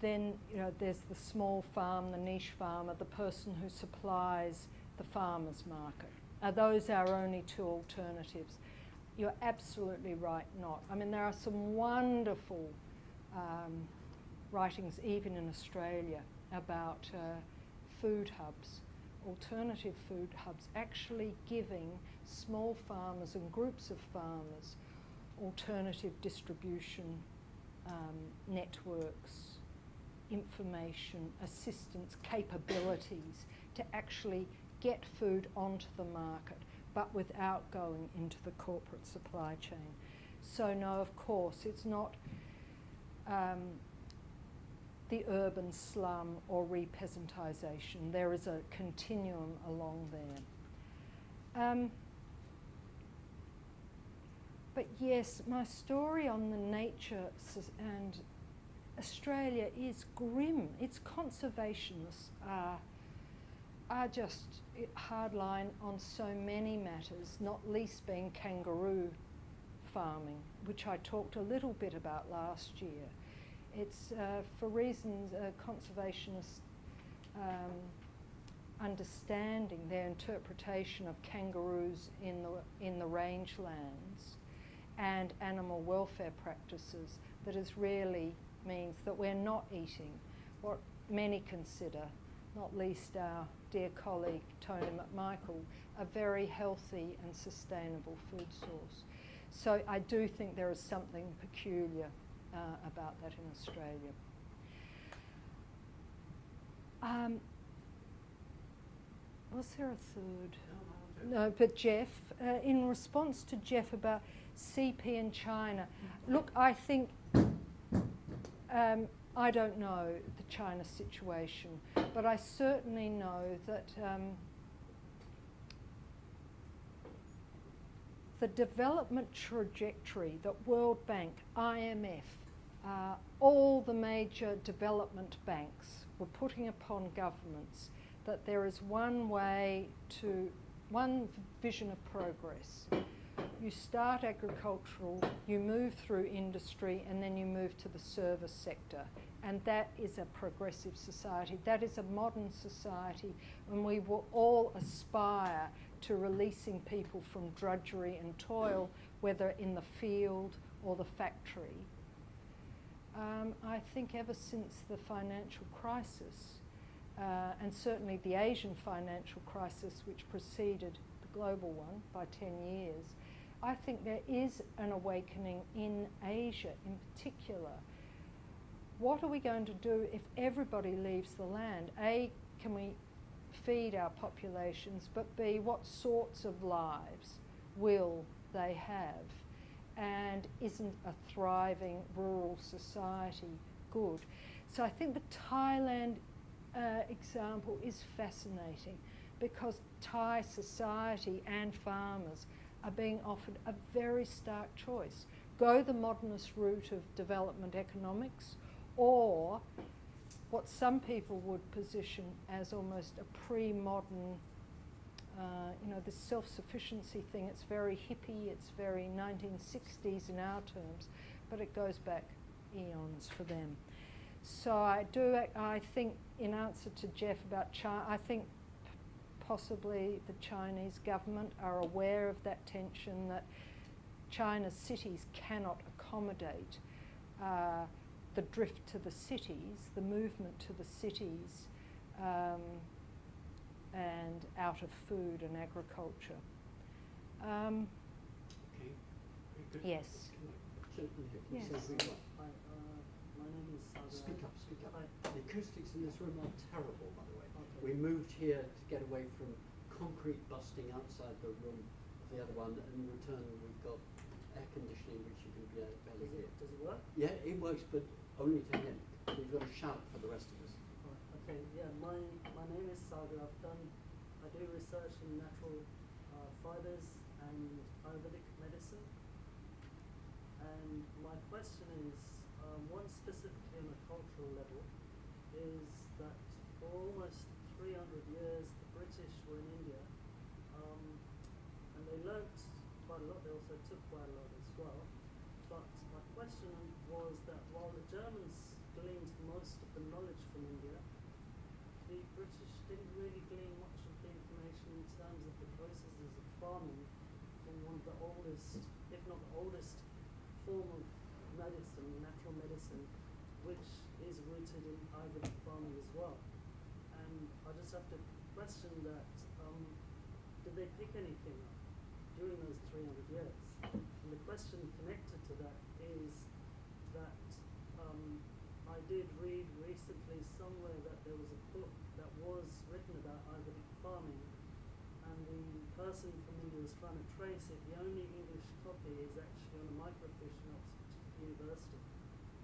there's the small farm, the niche farmer, the person who supplies the farmer's market. Are those our only two alternatives? You're absolutely right, not. I mean, there are some wonderful writings, even in Australia, about food hubs, alternative food hubs, actually giving small farmers and groups of farmers alternative distribution networks, information, assistance, capabilities to actually get food onto the market, but without going into the corporate supply chain. So no, of course, it's not, the urban slum or repeasantisation. There is a continuum along there. But yes, my story on the nature and Australia is grim. Its conservationists are just hardline on so many matters, not least being kangaroo farming, which I talked a little bit about last year. It's for reasons conservationists understanding their interpretation of kangaroos in the rangelands and animal welfare practices that is really means that we're not eating what many consider, not least our dear colleague Tony McMichael, a very healthy and sustainable food source. So I do think there is something peculiar about that in Australia. Was there a third? No, but Jeff, in response to Jeff about CP in China, look, I think, I don't know the China situation, but I certainly know that the development trajectory that World Bank, IMF, all the major development banks were putting upon governments, that there is one vision of progress. You start agricultural, you move through industry, and then you move to the service sector. And that is a progressive society. That is a modern society, and we will all aspire to releasing people from drudgery and toil, whether in the field or the factory. I think ever since the financial crisis, and certainly the Asian financial crisis, which preceded the global one by 10 years, I think there is an awakening in Asia in particular. What are we going to do if everybody leaves the land? A, can we feed our populations, but B, what sorts of lives will they have? And isn't a thriving rural society good? So I think the Thailand example is fascinating, because Thai society and farmers are being offered a very stark choice. Go the modernist route of development economics, or what some people would position as almost a pre-modern, this self-sufficiency thing. It's very hippie, it's very 1960s in our terms, but it goes back eons for them. So I think, in answer to Jeff about China, I think possibly the Chinese government are aware of that tension, that China's cities cannot accommodate the drift to the cities, the movement to the cities, and out of food and agriculture. Okay. Very good. Yes. Yes. Hi, my name is Sagar. Speak up, speak up. Hi. The acoustics in this room are terrible, by the way. Okay. We moved here to get away from concrete busting outside the room of the other one, and in return we've got air conditioning which you can barely hear. Does it work? Yeah, it works, but only to him. We've got to shout for the rest of us. Okay, yeah, my name is Sagar. I do research in natural fibers and Ayurvedic medicine. And my question is, one specifically on a cultural level, is that for almost 300 years the British were in India, and they learnt quite a lot. They also took quite a lot as well. But my question was that while the Germans gleaned most of the knowledge from India, the British didn't really glean much of the information in terms of the processes of farming from one of the oldest, if not the oldest, form of medicine, natural medicine, which is rooted in Ayurvedic farming as well. And I just have to question that, did they pick anything up during those 300 years? And the question connected to that is that I did read recently somewhere that there was a book that was written about Ayurvedic farming, and the person from India was trying to trace it. The only English copy is actually on a microfiche in Oxford University.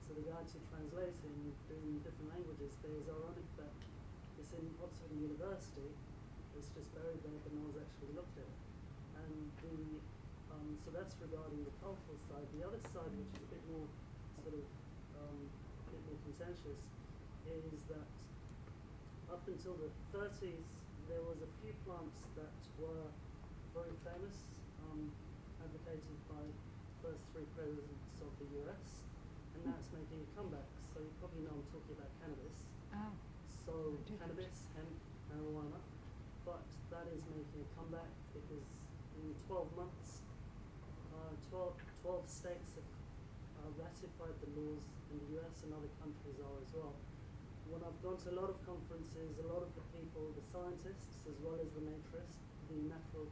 So the guy to translating in different languages, but it's ironic that it's in Oxford University, it's just buried there, but no one's actually looked at it. And so that's regarding the cultural side. The other side, which is a bit more sort of a bit more contentious, is that up until the 30s, there was a few plants that were very famous, advocated by the first 3 presidents of the US, and that's making a comeback. So you probably know I'm talking about cannabis. Oh. So I didn't. cannabis, hemp, marijuana, but that is making a comeback because in 12 months, 12 states have ratified the laws in the US, and other countries are as well. When I've gone to a lot of conferences, a lot of the people, the scientists as well as the naturists, the natural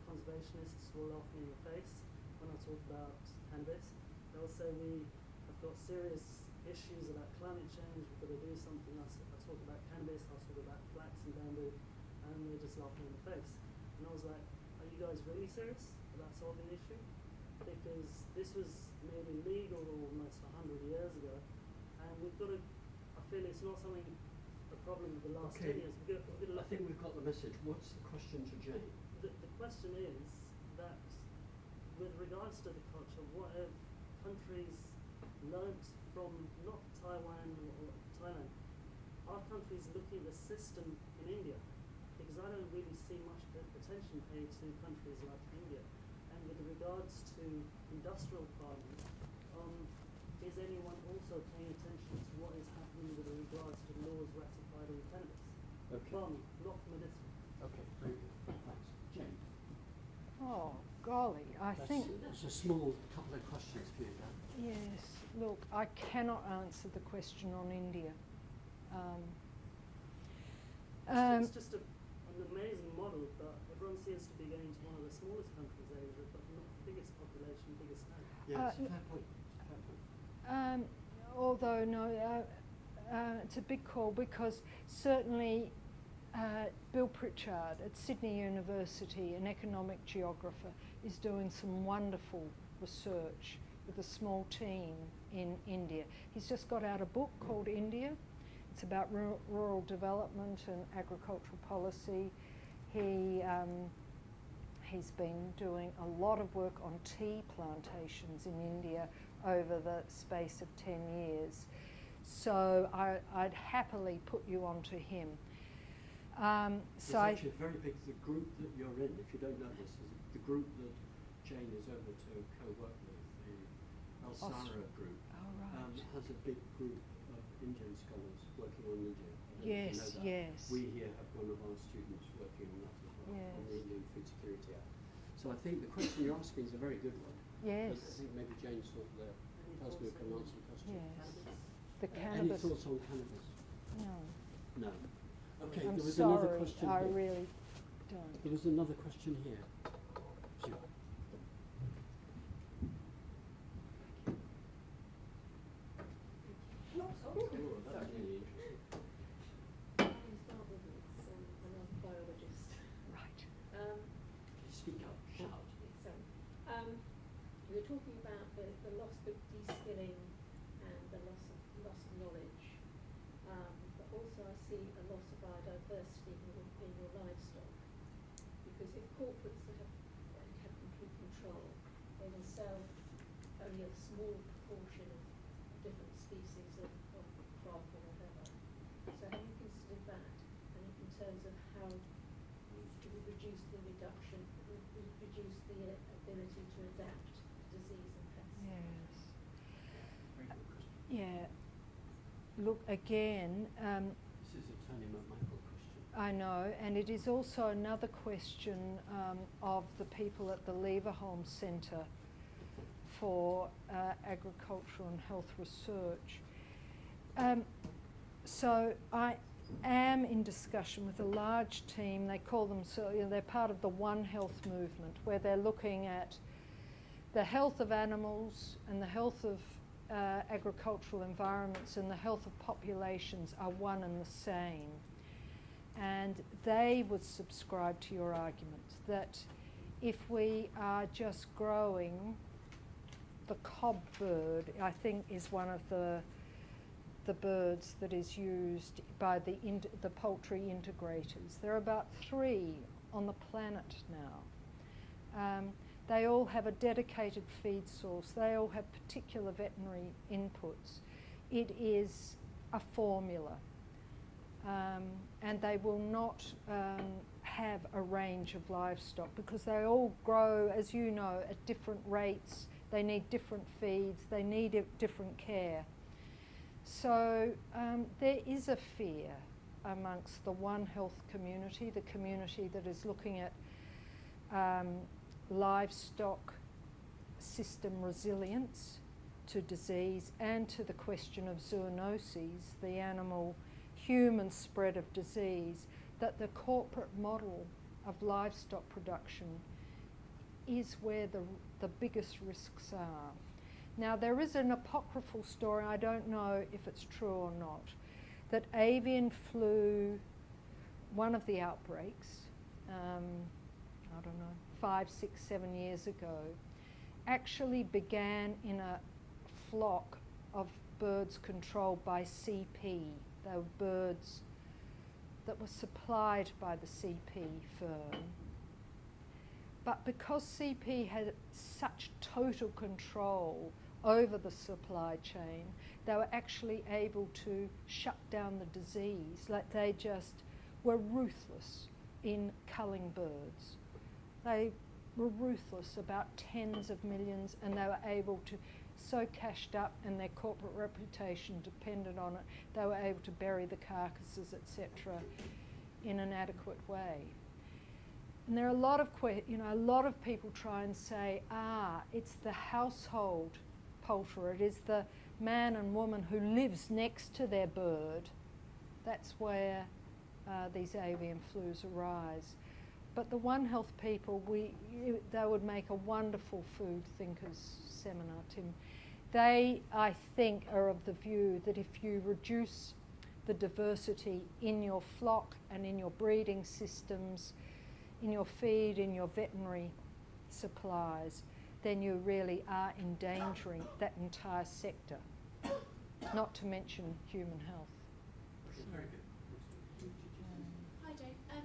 conservationists will laugh me in the face when I talk about cannabis. They'll say we have got serious issues about climate change, we've got to do something. I talk about cannabis, I talk about flax and bamboo, and they just laugh me in the face. And I was like, are you guys really serious about solving the issue? Because this was made illegal almost 100 years ago, and we've got to, I feel it's not something, a problem of the last 10 years. We've got to I look think we've got the message. What's the question to Jane? the question is that with regards to the culture, what have countries learnt from not Taiwan or Thailand? Our countries looking at the system in India? Because I don't really see much attention paid to countries like India. And with regards to industrial farming, is anyone also paying attention to what is happening with regards to laws ratified on cannabis? Okay. Farming, not medicinal. Okay, very good. Thanks. Jane? Oh, golly, I think, There's a small couple of questions for you, Dan. yes, look, I cannot answer the question on India. It's just an amazing model, but everyone seems to be going to one of the smallest countries in Asia, but not the biggest population, biggest town. Yeah, it's a fair point. Fair point. Although, no, it's a big call because certainly Bill Pritchard at Sydney University, an economic geographer, is doing some wonderful research with a small team in India. He's just got out a book called India. It's about rural development and agricultural policy. He's been doing a lot of work on tea plantations in India over the space of 10 years. So I'd happily put you onto him. It's actually very big. The group that you're in, if you don't know this, is the group that Jane is over to co-work with, the Al-Sara group, has a big group of Indian scholars working on India. I don't know if you know that. Yes. We here have one of our students working on that as well, on the Indian Food Security Act. So I think the question you're asking is a very good one. Yes. But I think maybe Jane's sort of the person who can answer the question. Yes. The Any cannabis. thoughts on cannabis? No. No. Okay, I'm there was another sorry, question I here. really don't. There was another question here. Sure. Oh, that's really interesting. My name's Barbara Woods, and I'm a biologist. Right. Can you speak up? Shout. So, we were talking about the loss of de-skilling and the loss of knowledge, but also I see a loss of biodiversity in your livestock, because if corporates that have complete control, they will sell only a small proportion of different species of crop or whatever. So have you considered that, and in terms of how you would reduce the ability to adapt to disease and pests? Yes. Very good question. Yeah. Look, again, This is a Tony McMichael question. I know, and it is also another question of the people at the Leverhulme Centre for Agricultural and Health Research. So I am in discussion with a large team. They call themselves, they're part of the One Health movement, where they're looking at the health of animals and the health of agricultural environments and the health of populations are one and the same. And they would subscribe to your argument that if we are just growing the cob bird, I think, is one of the birds that is used by the poultry integrators. There are about 3 on the planet now. They all have a dedicated feed source. They all have particular veterinary inputs. It is a formula. And they will not have a range of livestock because they all grow, as you know, at different rates. They need different feeds. They need different care. So there is a fear amongst the One Health community, the community that is looking at livestock system resilience to disease and to the question of zoonoses, the animal-human spread of disease, that the corporate model of livestock production is where the biggest risks are. Now, there is an apocryphal story, I don't know if it's true or not, that avian flu, one of the outbreaks, I don't know, 5, 6, 7 years ago, actually began in a flock of birds controlled by CP. They were birds that were supplied by the CP firm. But because CP had such total control over the supply chain, they were actually able to shut down the disease. Like, they just were ruthless in culling birds. They were ruthless about tens of millions, and they were able to, so cashed up and their corporate reputation depended on it, they were able to bury the carcasses, etc., in an adequate way. And there are a lot of a lot of people try and say, it's the household poulterer, it is the man and woman who lives next to their bird. That's where these avian flus arise. But the One Health people, they would make a wonderful food thinkers seminar, Tim. They, I think, are of the view that if you reduce the diversity in your flock and in your breeding systems, in your feed, in your veterinary supplies, then you really are endangering that entire sector, not to mention human health. Very good. Hi Jane, I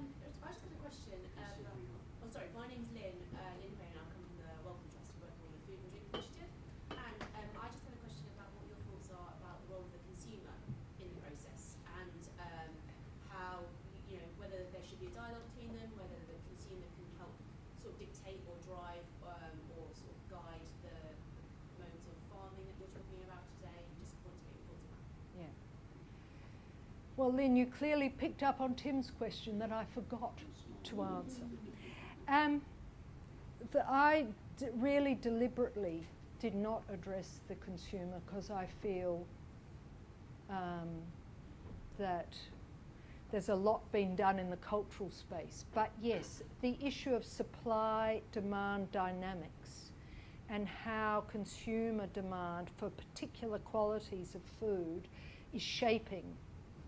just had a question. My name's Lynn Payne, I come from the Wellcome Trust, working on the Food and Drink Initiative, and I just had a question about what your thoughts are about the role of the consumer in the process, and how, whether there should be a dialogue between them, whether the consumer can help sort of dictate or drive or sort of guide the modes of farming that we're talking about today. Just want to get your thoughts on that. Yeah. Well, Lynn, you clearly picked up on Tim's question that I forgot to answer. I really deliberately did not address the consumer because I feel that there's a lot being done in the cultural space. But yes, the issue of supply-demand dynamics and how consumer demand for particular qualities of food is shaping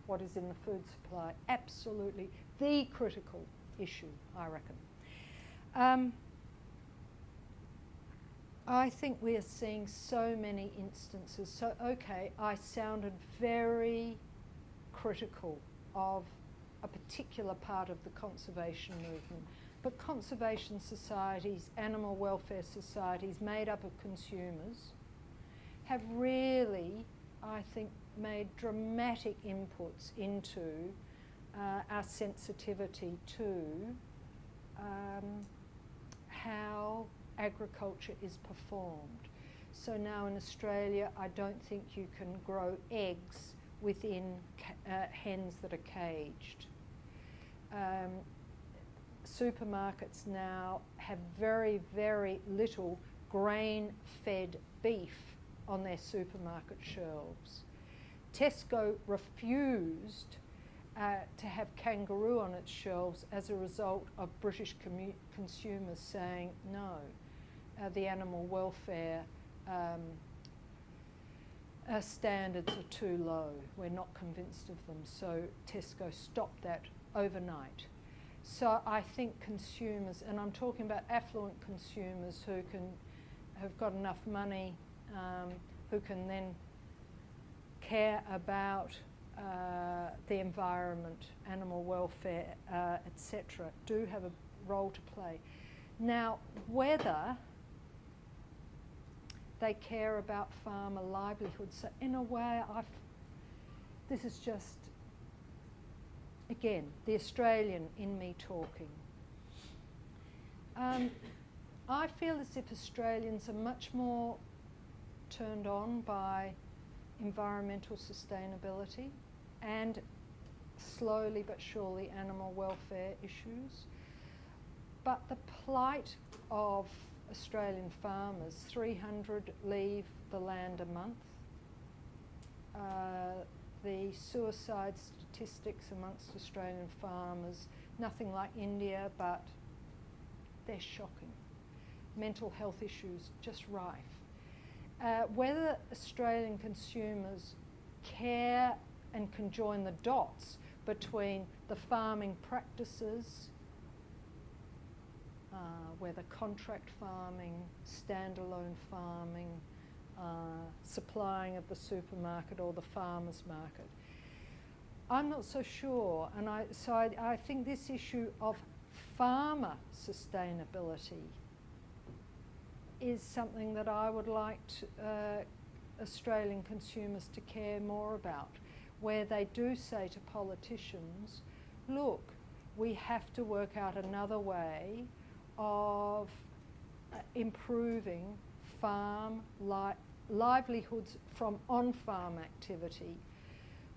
what is in the food supply. Absolutely the critical issue, I reckon. I think we are seeing so many instances. So, okay, I sounded very critical of a particular part of the conservation movement, but conservation societies, animal welfare societies made up of consumers have really, I think, made dramatic inputs into our sensitivity to how agriculture is performed. So now in Australia, I don't think you can grow eggs within hens that are caged. Supermarkets now have very, very little grain-fed beef on their supermarket shelves. Tesco refused to have kangaroo on its shelves as a result of British consumers saying no, the animal welfare standards are too low. We're not convinced of them. So Tesco stopped that overnight. So I think consumers, and I'm talking about affluent consumers who can have got enough money, who can then care about the environment, animal welfare, etc., do have a role to play. Now, whether they care about farmer livelihoods, so in a way, this is just, again, the Australian in me talking. I feel as if Australians are much more turned on by environmental sustainability and slowly but surely animal welfare issues. But the plight of Australian farmers, 300 leave the land a month. The suicide statistics amongst Australian farmers, nothing like India, but they're shocking. Mental health issues just rife. Whether Australian consumers care and can join the dots between the farming practices, whether contract farming, standalone farming, supplying of the supermarket or the farmer's market. I'm not so sure, and I think this issue of farmer sustainability is something that I would like Australian consumers to care more about, where they do say to politicians, look, we have to work out another way of improving farm livelihoods from on-farm activity,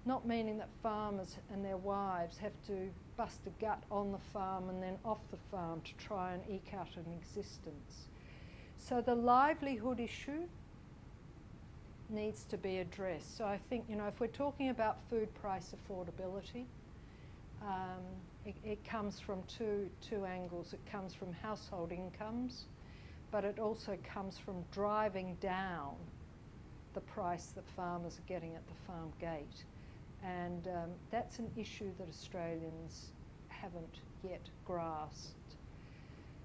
not meaning that farmers and their wives have to bust a gut on the farm and then off the farm to try and eke out an existence. So the livelihood issue needs to be addressed. So I think, if we're talking about food price affordability, it comes from two angles. It comes from household incomes, but it also comes from driving down the price that farmers are getting at the farm gate. And that's an issue that Australians haven't yet grasped.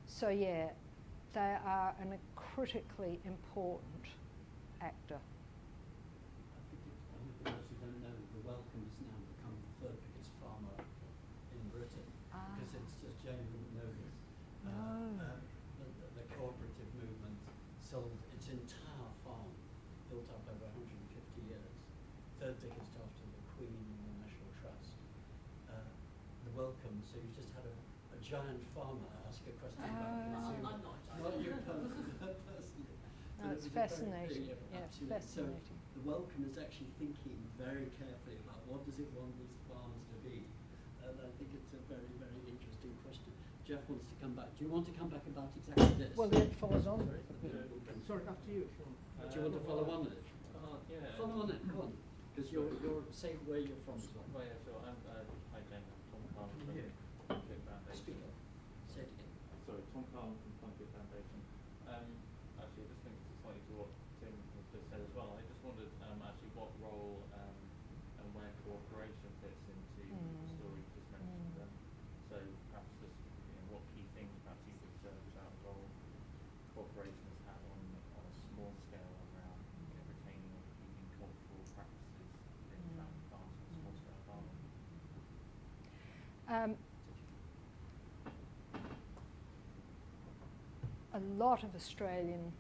So yeah, they are a critically important actor. I think for those who don't know, the Welcome has now become the third biggest farmer in Britain, because it's just Jane wouldn't know this. The cooperative movement sold its entire farm, built up over 150 years, third biggest after the Queen and the National Trust. The Welcome, so you just had a giant farmer ask a question about I'm not a not you giant. personally. No, it's fascinating. Yeah, it's absolutely. fascinating. So the Welcome is actually thinking very carefully about what does it want these farms to be, and I think it's a very, very interesting question. Jeff wants to come back. Do you want to come back about exactly this? Well, it follows on. Sorry, after you. Do you want to follow on it? Yeah. Follow on it, go on. Because you're say where you're from. Well, yeah, sure. Hi, Jane. I'm Tom Carl from Plunkett Foundation. Speak up. Say it again. Sorry, Tom Carl from Plunkett Foundation. Actually, just thinking slightly to what Tim has just said as well. I just wondered actually what role and where cooperation fits into the story you just mentioned. So perhaps just what key things perhaps you could say about the role cooperation has had on a small scale around retaining and keeping cultural practices in family farms and small scale farming. A lot of Australian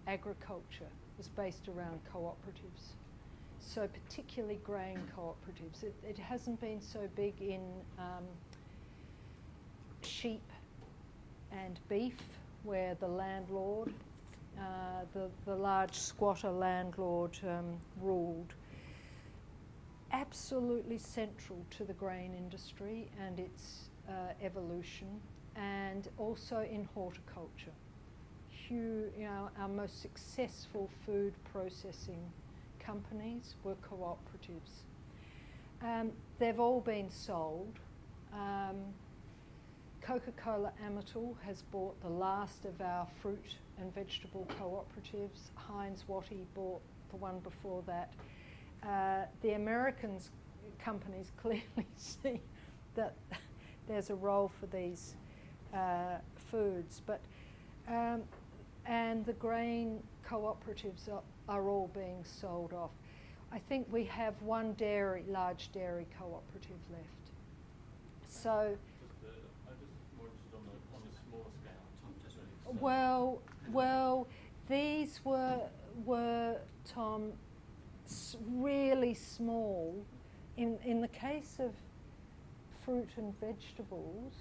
agriculture is based around cooperatives. So particularly grain cooperatives. It hasn't been so big in sheep and beef, where the landlord, the large squatter landlord ruled. Absolutely central to the grain industry and its evolution, and also in horticulture. Our most successful food processing companies were cooperatives. They've all been sold. Coca-Cola Amatil has bought the last of our fruit and vegetable cooperatives. Heinz Wattie's bought the one before that. The American companies clearly see that there's a role for these foods, but and the grain cooperatives are all being sold off. I think we have one large dairy cooperative left. So, I'm just more interested on the smaller scale. well, these were Tom, really small. In the case of fruit and vegetables,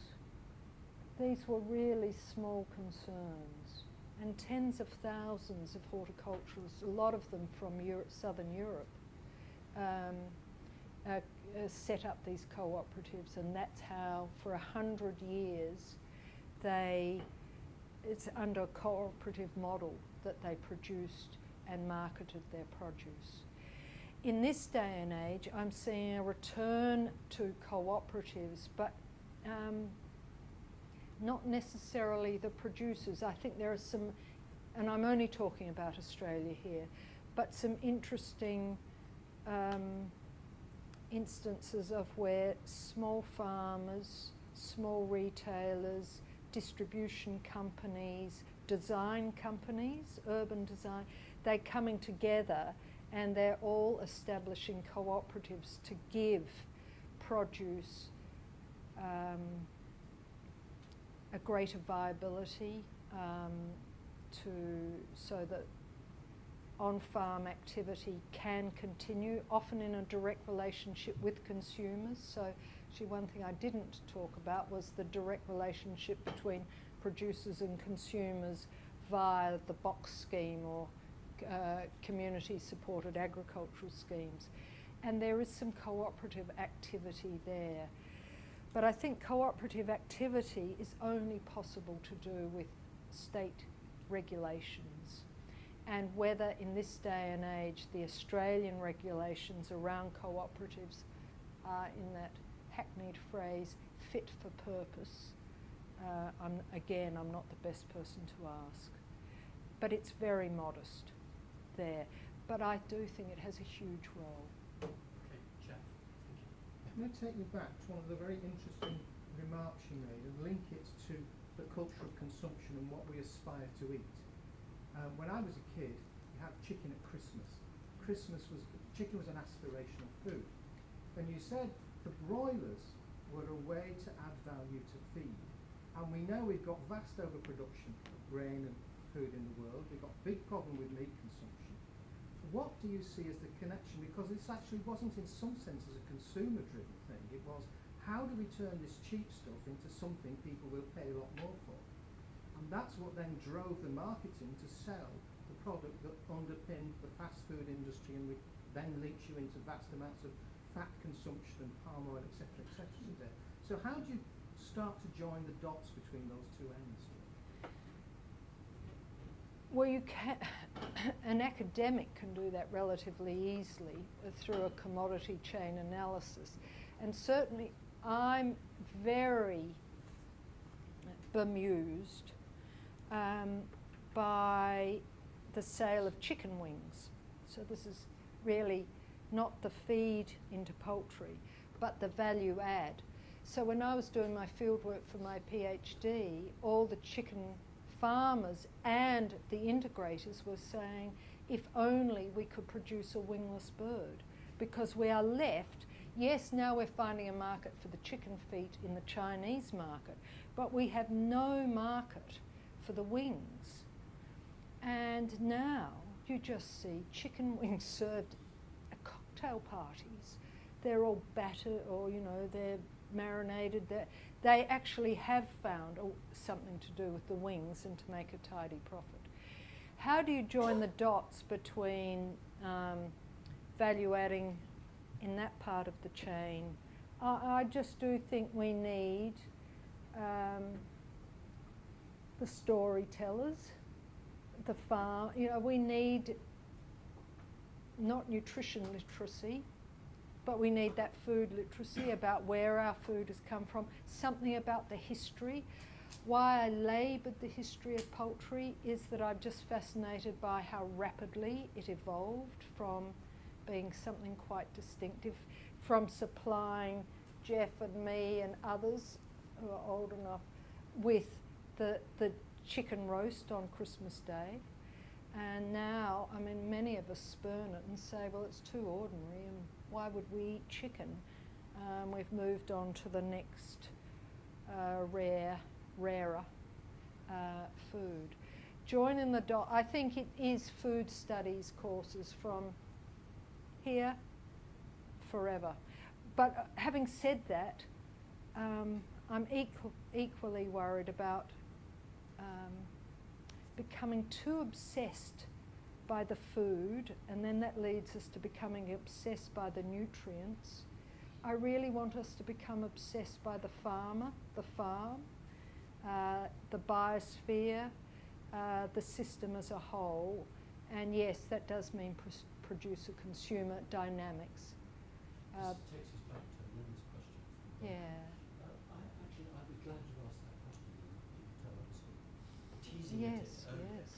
these were really small concerns, and tens of thousands of horticulturalists, a lot of them from Southern Europe, set up these cooperatives, and that's how for 100 years it's under a cooperative model that they produced and marketed their produce. In this day and age, I'm seeing a return to cooperatives, but not necessarily the producers. I think there are some, and I'm only talking about Australia here, but some interesting instances of where small farmers, small retailers, distribution companies, design companies, urban design, they're coming together and they're all establishing cooperatives to give produce a greater viability so that on-farm activity can continue, often in a direct relationship with consumers. So actually one thing I didn't talk about was the direct relationship between producers and consumers via the box scheme or community-supported agricultural schemes. And there is some cooperative activity there. But I think cooperative activity is only possible to do with state regulations. And whether in this day and age the Australian regulations around cooperatives are, in that hackneyed phrase, fit for purpose, I'm not the best person to ask. But it's very modest there. But I do think it has a huge role. Okay, Jeff, thank you. Can I take you back to one of the very interesting remarks you made and link it to the culture of consumption and what we aspire to eat? When I was a kid, we had chicken at Christmas. Chicken was an aspirational food. And you said the broilers were a way to add value to feed. And we know we've got vast overproduction of grain and food in the world. We've got a big problem with meat consumption. What do you see as the connection? Because this actually wasn't in some senses a consumer-driven thing. It was, how do we turn this cheap stuff into something people will pay a lot more for? And that's what then drove the marketing to sell the product that underpinned the fast food industry, and then links you into vast amounts of fat consumption and palm oil, etc., today. So how do you start to join the dots between those two ends? Well, you can. An academic can do that relatively easily through a commodity chain analysis, and certainly I'm very bemused by the sale of chicken wings. So this is really not the feed into poultry, but the value add. So when I was doing my fieldwork for my PhD, all the chicken farmers and the integrators were saying, if only we could produce a wingless bird, because we are left, yes, now we're finding a market for the chicken feet in the Chinese market, but we have no market for the wings. And now you just see chicken wings served at cocktail parties. They're all battered, or they're marinated. They actually have found something to do with the wings and to make a tidy profit. How do you join the dots between value adding in that part of the chain? I just do think we need the storytellers, the farm. We need not nutrition literacy, but we need that food literacy about where our food has come from, something about the history. Why I laboured the history of poultry is that I'm just fascinated by how rapidly it evolved from being something quite distinctive, from supplying Jeff and me and others who are old enough with the chicken roast on Christmas Day. And now, I mean, many of us spurn it and say, well, it's too ordinary, and why would we eat chicken? We've moved on to the next rarer food. Join in the I think it is food studies courses from here forever. But having said that, I'm equally worried about becoming too obsessed by the food, and then that leads us to becoming obsessed by the nutrients. I really want us to become obsessed by the farmer, the farm, the biosphere, the system as a whole, and yes, that does mean producer-consumer dynamics. This takes us back to Lynn's question. Yeah. I'd be glad you asked that question, you tell us. Teasing Yes, it earlier, yes.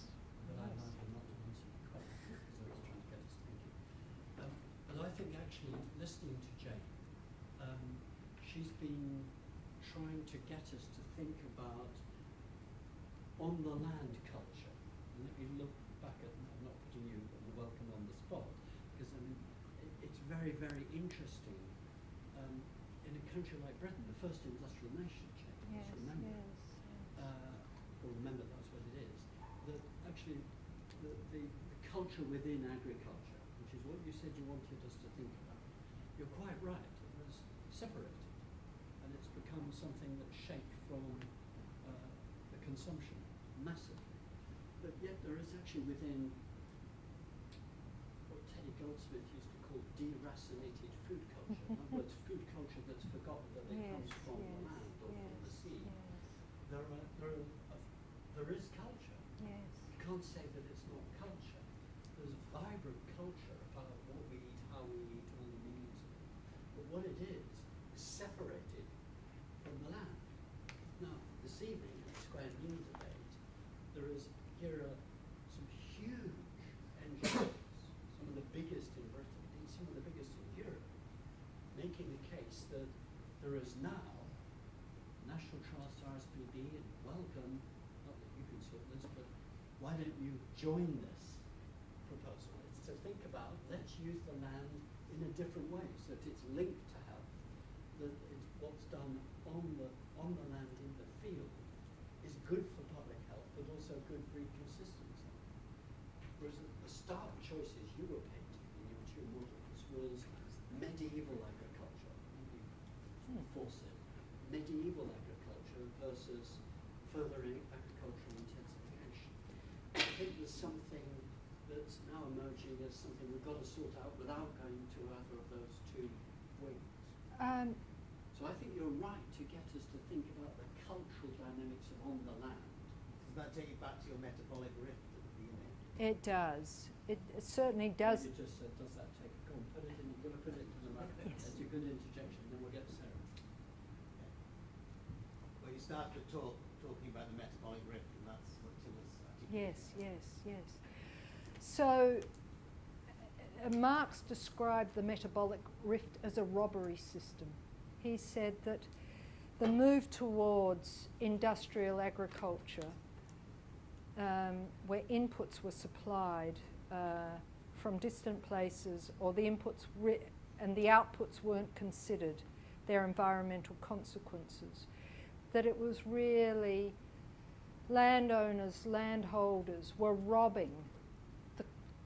but I'd like her not to answer the question because I was trying to get us thinking. But I think actually, listening to Jane, she's been trying to get us to think about on the land culture. And if you look back at, I'm not putting you welcome on the spot, because I mean, it's very, very interesting. In a country like Britain, the first industrial nation, Jane, Yes, remember, yes. or remember that's what it is, that actually the culture within agriculture, which is what you said you wanted us to think about, you're quite right, it was separated, and it's become something that's shaped from the consumption massively. But yet there is actually within what Teddy Goldsmith used to call deracinated food culture. In other words, food culture that's forgotten that it comes from the land or from the sea. There is culture. Yes. You can't say that it's not culture. There's vibrant culture about what we eat, how we eat, all the meanings of it. But what it is separated from the land. Now, this evening at the Square Meal debate, here are some huge NGOs, some of the biggest in Britain, indeed some of the biggest in Europe, making the case that there is now National Trust, RSPB, and welcome, not that you can sort this, but why don't you join this proposal? It's to think about, let's use the land in a different way, so that it's linked to health, that it's what's done on the land in the field is good for public health, but also good for ecosystems. Whereas the stark choices you were painting in your two models was medieval agriculture, force it, medieval agriculture versus furthering agricultural intensification. I think there's something that's now emerging as something we've got to sort out without going to either of those two wings. So I think you're right to get us to think about the cultural dynamics of on the land. Does that take you back to your metabolic rift at the beginning? It does. It certainly does. You just said, does that take? Go on, put it in. You're going to put it into the microphone. Yes. That's a good interjection. Then we'll get Sarah. Well, you started talking about the metabolic rift, and that's what Tim was Yes, yes, yes. So Marx described the metabolic rift as a robbery system. He said that the move towards industrial agriculture, where inputs were supplied from distant places, or the inputs and the outputs weren't considered, their environmental consequences, that it was really landowners, landholders were robbing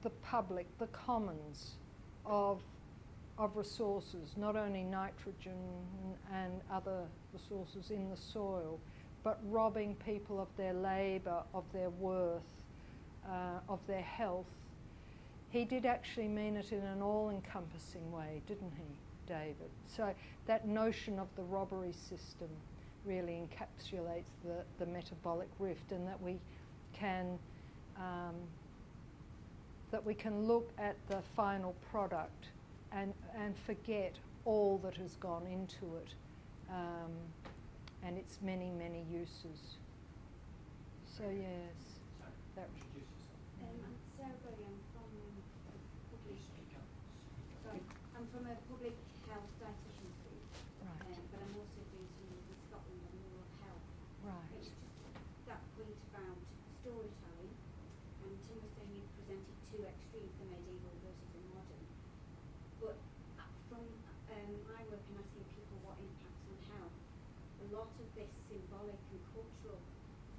the public, the commons, of resources, not only nitrogen and other resources in the soil, but robbing people of their labour, of their worth, of their health. He did actually mean it in an all-encompassing way, didn't he, David? So that notion of the robbery system really encapsulates the metabolic rift, and that we can look at the final product and forget all that has gone into it and its many, many uses. So yes, that. Introduce yourself. I'm Sarah Berry. I'm from public. Speak up. Sorry, I'm from a public health dietitians group, Right. but I'm also doing some in Scotland on rural health. Right. It's just that point about lot of this symbolic and cultural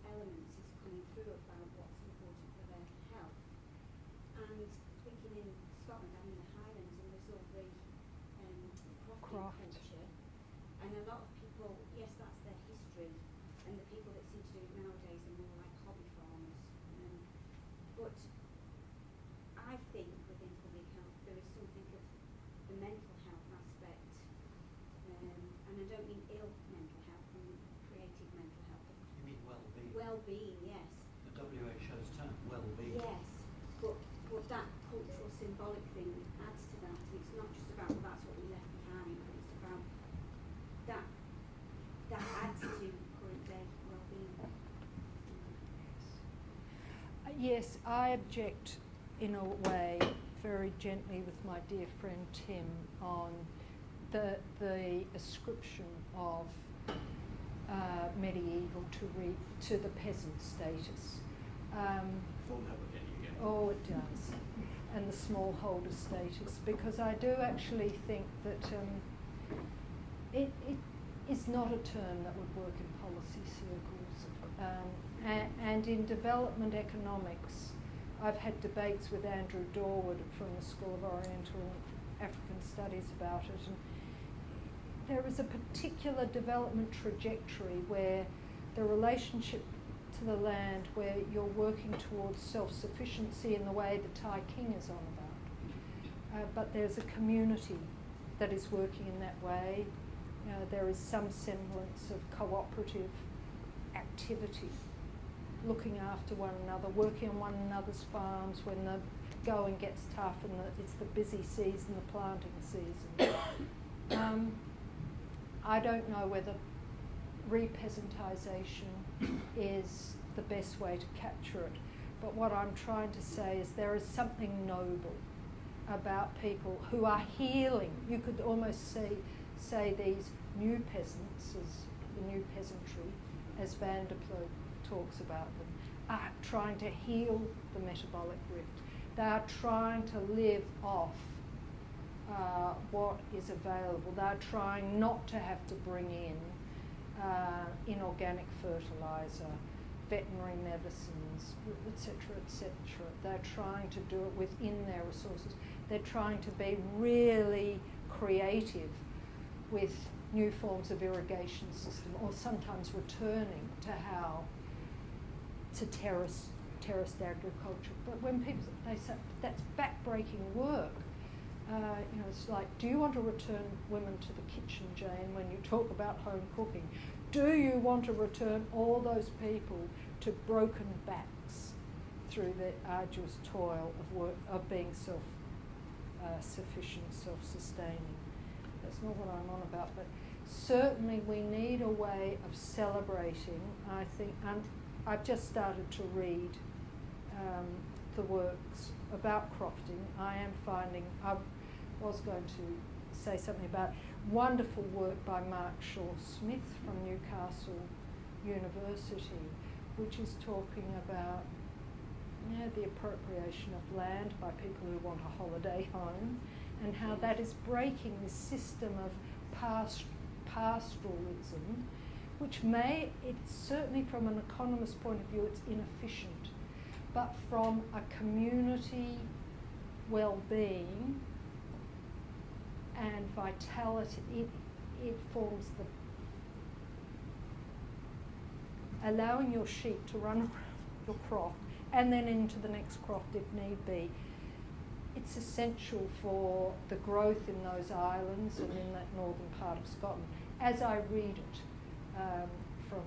elements is coming through about what's important for their health. And thinking in Scotland, I'm in the Highlands, and there's all the crofting culture. And a lot of people, yes, that's their history, and the people that seem to do it nowadays are more like hobby farmers. But I think within public health there is something of the mental health aspect, and I don't mean ill mental health, I mean creative mental health. You mean well-being? Well-being, yes. The WHO's term, well-being. Yes, but that cultural symbolic thing adds to that. And it's not just about that's what we left behind, but it's about that adds to current day well-being. Yes, I object in a way very gently with my dear friend Tim on the ascription of medieval to the peasant status. Oh, it does. And the smallholder status, because I do actually think that it is not a term that would work in policy circles. And in development economics, I've had debates with Andrew Dorward from the School of Oriental and African Studies about it, and there is a particular development trajectory where the relationship to the land, where you're working towards self-sufficiency in the way the Thai King is on about. But there's a community that is working in that way. There is some semblance of cooperative activity, looking after one another, working on one another's farms when the going gets tough and it's the busy season, the planting season. I don't know whether repeasantisation is the best way to capture it, but what I'm trying to say is there is something noble about people who are healing. You could almost say these new peasants, as the new peasantry, as Van der Ploeg talks about them, are trying to heal the metabolic rift. They are trying to live off what is available. They're trying not to have to bring in inorganic fertiliser, veterinary medicines, etc., etc. They're trying to do it within their resources. They're trying to be really creative with new forms of irrigation system, or sometimes returning to terraced agriculture. But when people they say that's backbreaking work, it's like, do you want to return women to the kitchen, Jane, when you talk about home cooking? Do you want to return all those people to broken backs through the arduous toil of work, of being self-sufficient, self-sustaining? That's not what I'm on about, but certainly we need a way of celebrating. I think I've just started to read the works about crofting. I am finding, I was going to say something about wonderful work by Mark Shaw-Smith from Newcastle University, which is talking about the appropriation of land by people who want a holiday home, and how that is breaking the system of pastoralism, which it's certainly from an economist's point of view, it's inefficient, but from a community well-being and vitality, it forms allowing your sheep to run around your croft and then into the next croft if need be. It's essential for the growth in those islands and in that northern part of Scotland, as I read it from